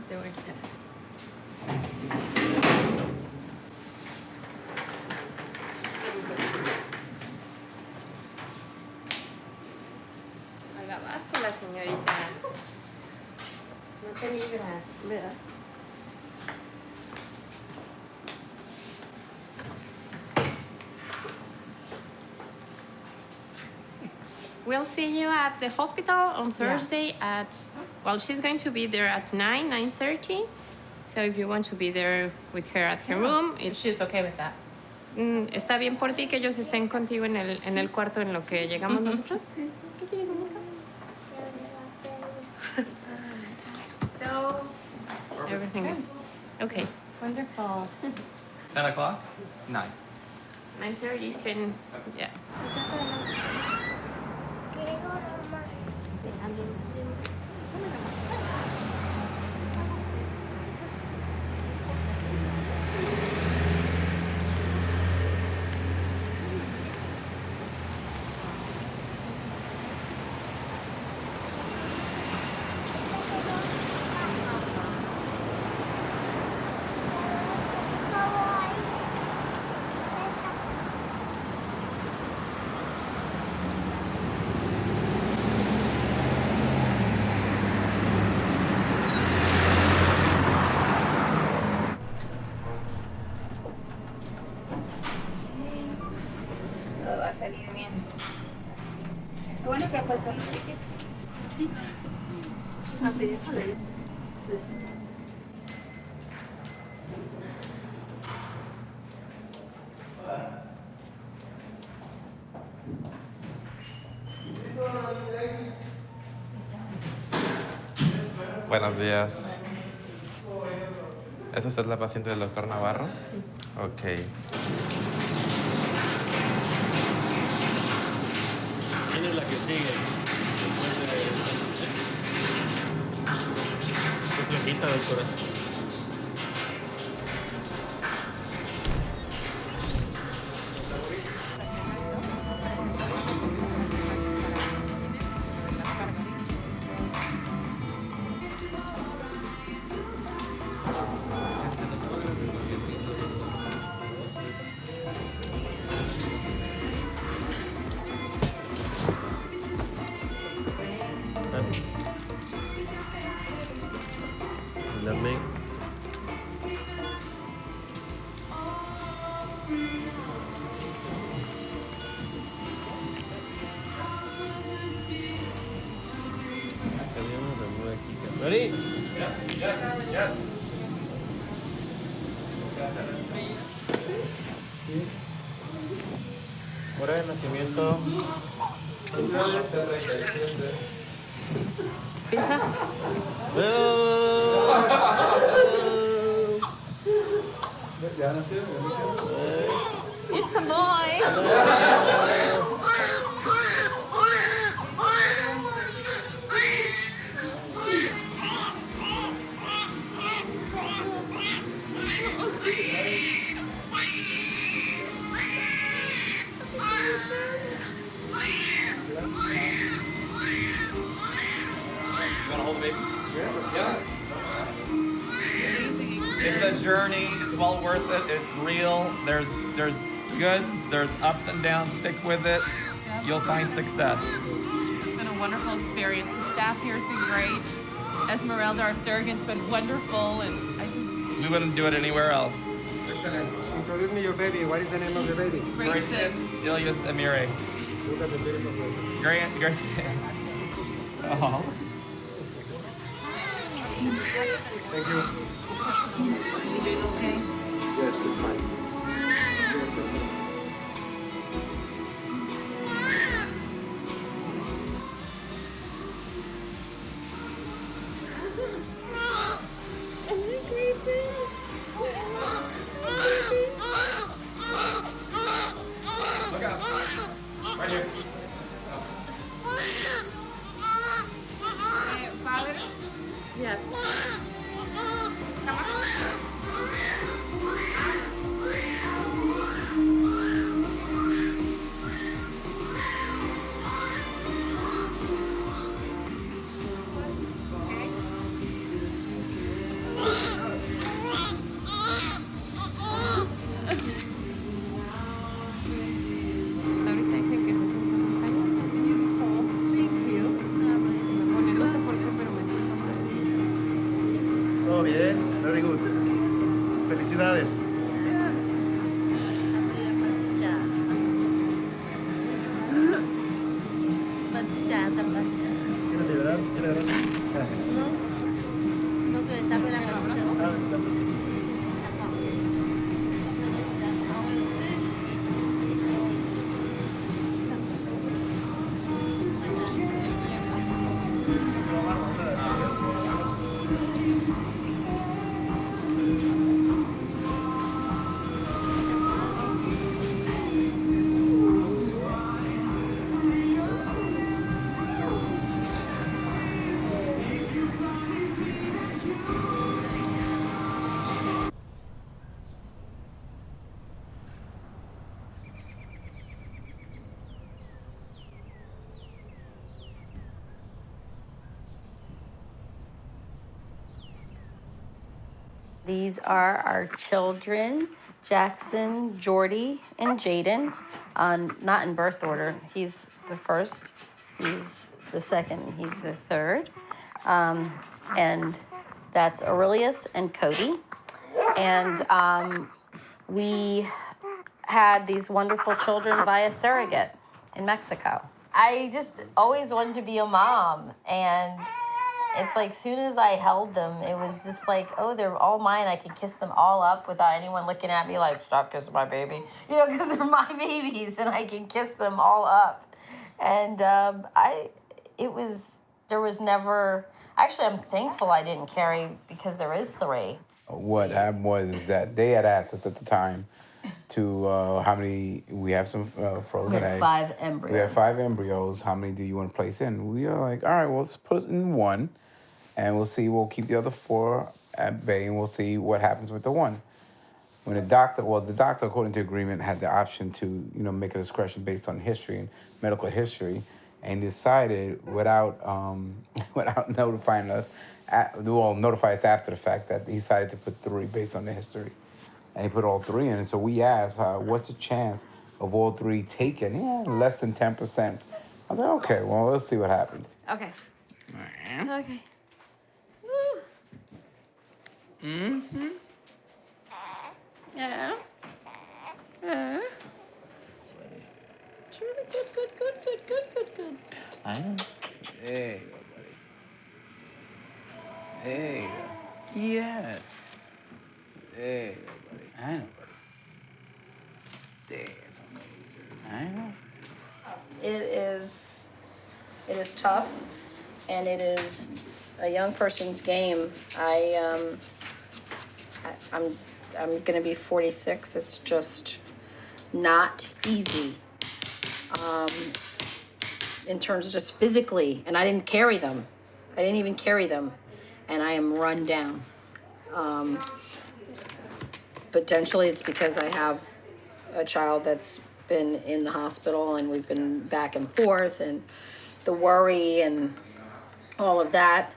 Te voy a quitar esto. Oiga, basta la señorita. No te libras. ¿Verdad? We'll see you at the hospital on Thursday at, well, she's going to be there at 9:30. So if you want to be there with her at her room, She's okay with that. ¿Está bien por ti que ellos estén contigo en el cuarto en lo que llegamos nosotros? ¿Qué quieres, mamá? So, everything is okay. Wonderful. 10 o'clock? 9. 9:30, 10, yeah. Todo va a salir bien. Qué bueno que fue solo chiquito. Sí. Buenos días. ¿Es usted la paciente del doctor Navarro? Sí. Ok. ¿Quién es la que sigue? Después de... Qué flojita, doctora. Ready? Hora de nacimiento. Pizza. Ya nació. It's a boy. want to hold the baby? Yeah. It's a journey. It's well worth it. It's real. There's goods. There's ups and downs. Stick with it. You'll find success. It's been a wonderful experience. The staff here has been great. Esmeralda, our surrogate's been wonderful, and We wouldn't do it anywhere else. Excellent. Introduce me your baby. What is the name of your baby? Grayson Ilias Amire. Look at the beautiful face. Grayson. Oh. Thank you. Is she doing okay? Yes, she's fine. Look out. Right here. Father? Yes. Todo bien. Very good. Felicidades. ¿Quieres liberar? ¿Quieres liberar? No, que está con la These are our children, Jackson, Jordy, and Jaden. Not in birth order. He's the first, he's the second, he's the third. And that's Aurelius and Cody. And we had these wonderful children via surrogate in Mexico. I just always wanted to be a mom, and it's like, soon as I held them, it was just like, oh, they're all mine. I can kiss them all up without anyone looking at me like, stop kissing my baby. You know, because they're my babies, and I can kiss them all up. And there was never, actually, I'm thankful I didn't carry, because there is 3. What happened was that they had asked us at the time to how many, we have some frozen eggs. 5 embryos. We have 5 embryos. How many do you want to place in? We are like, all right, well, let's put in 1, and we'll see. We'll keep the other 4 at bay, and we'll see what happens with the 1. When the doctor, according to agreement, had the option to, make a discretion based on history and medical history, and decided without notifying us, notify us after the fact, that he decided to put 3 based on the history. And he put all 3 in. And so we asked, what's the chance of all 3 taken? Yeah, less than 10%. I was like, okay, well, let's see what happens. Okay. Okay. Mm-hmm. Yeah. It's really good. I know. There you go, buddy. There you go. Yes. There you go, buddy. I know, buddy. There you go. I know. It is tough, and it is a young person's game. I'm gonna be 46. It's just not easy. In terms of just physically, and I didn't carry them. I didn't even carry them, and I am run down. Potentially it's because I have a child that's been in the hospital, and we've been back and forth, and the worry and all of that.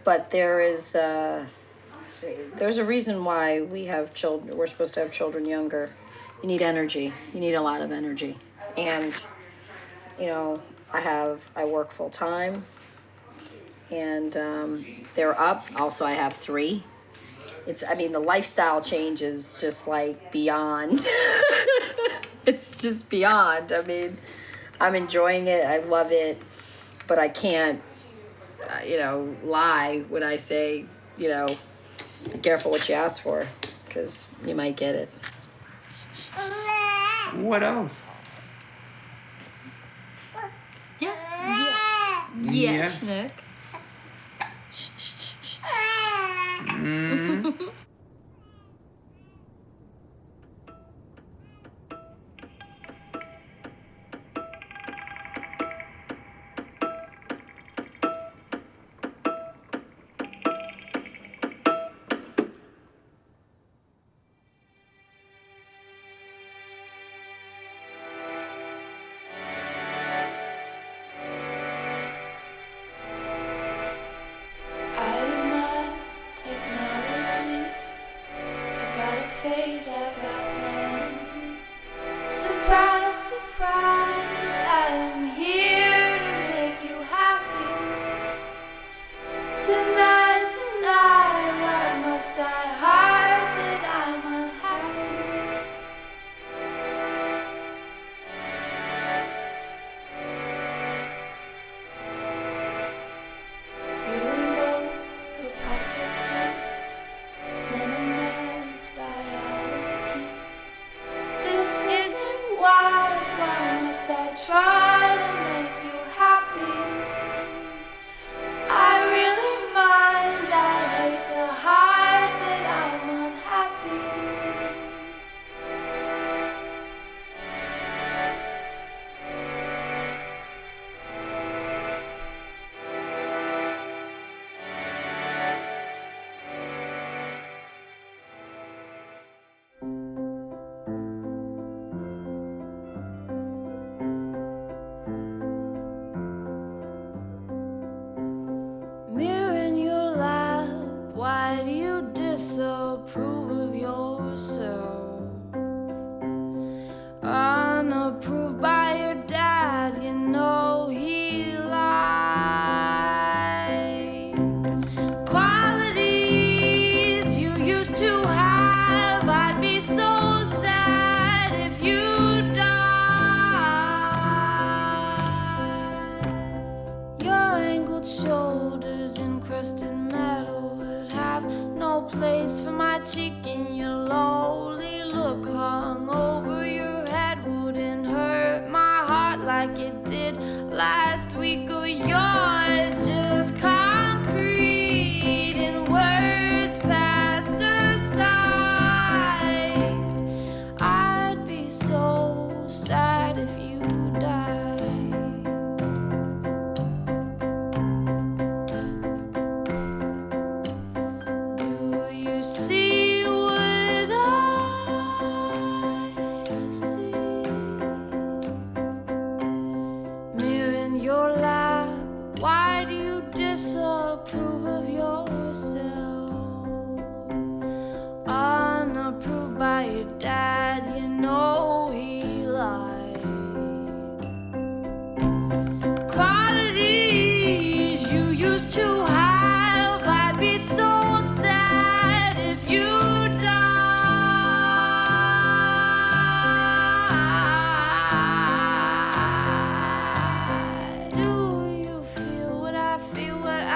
But there's a reason why we have children. We're supposed to have children younger. You need energy. You need a lot of energy. And, you know, I work full time, and they're up. Also, I have 3. The lifestyle change is just like beyond. It's just beyond. I mean, I'm enjoying it. I love it, but I can't, lie when I say, be careful what you ask for, because you might get it. What else? Yes, Nick.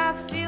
I feel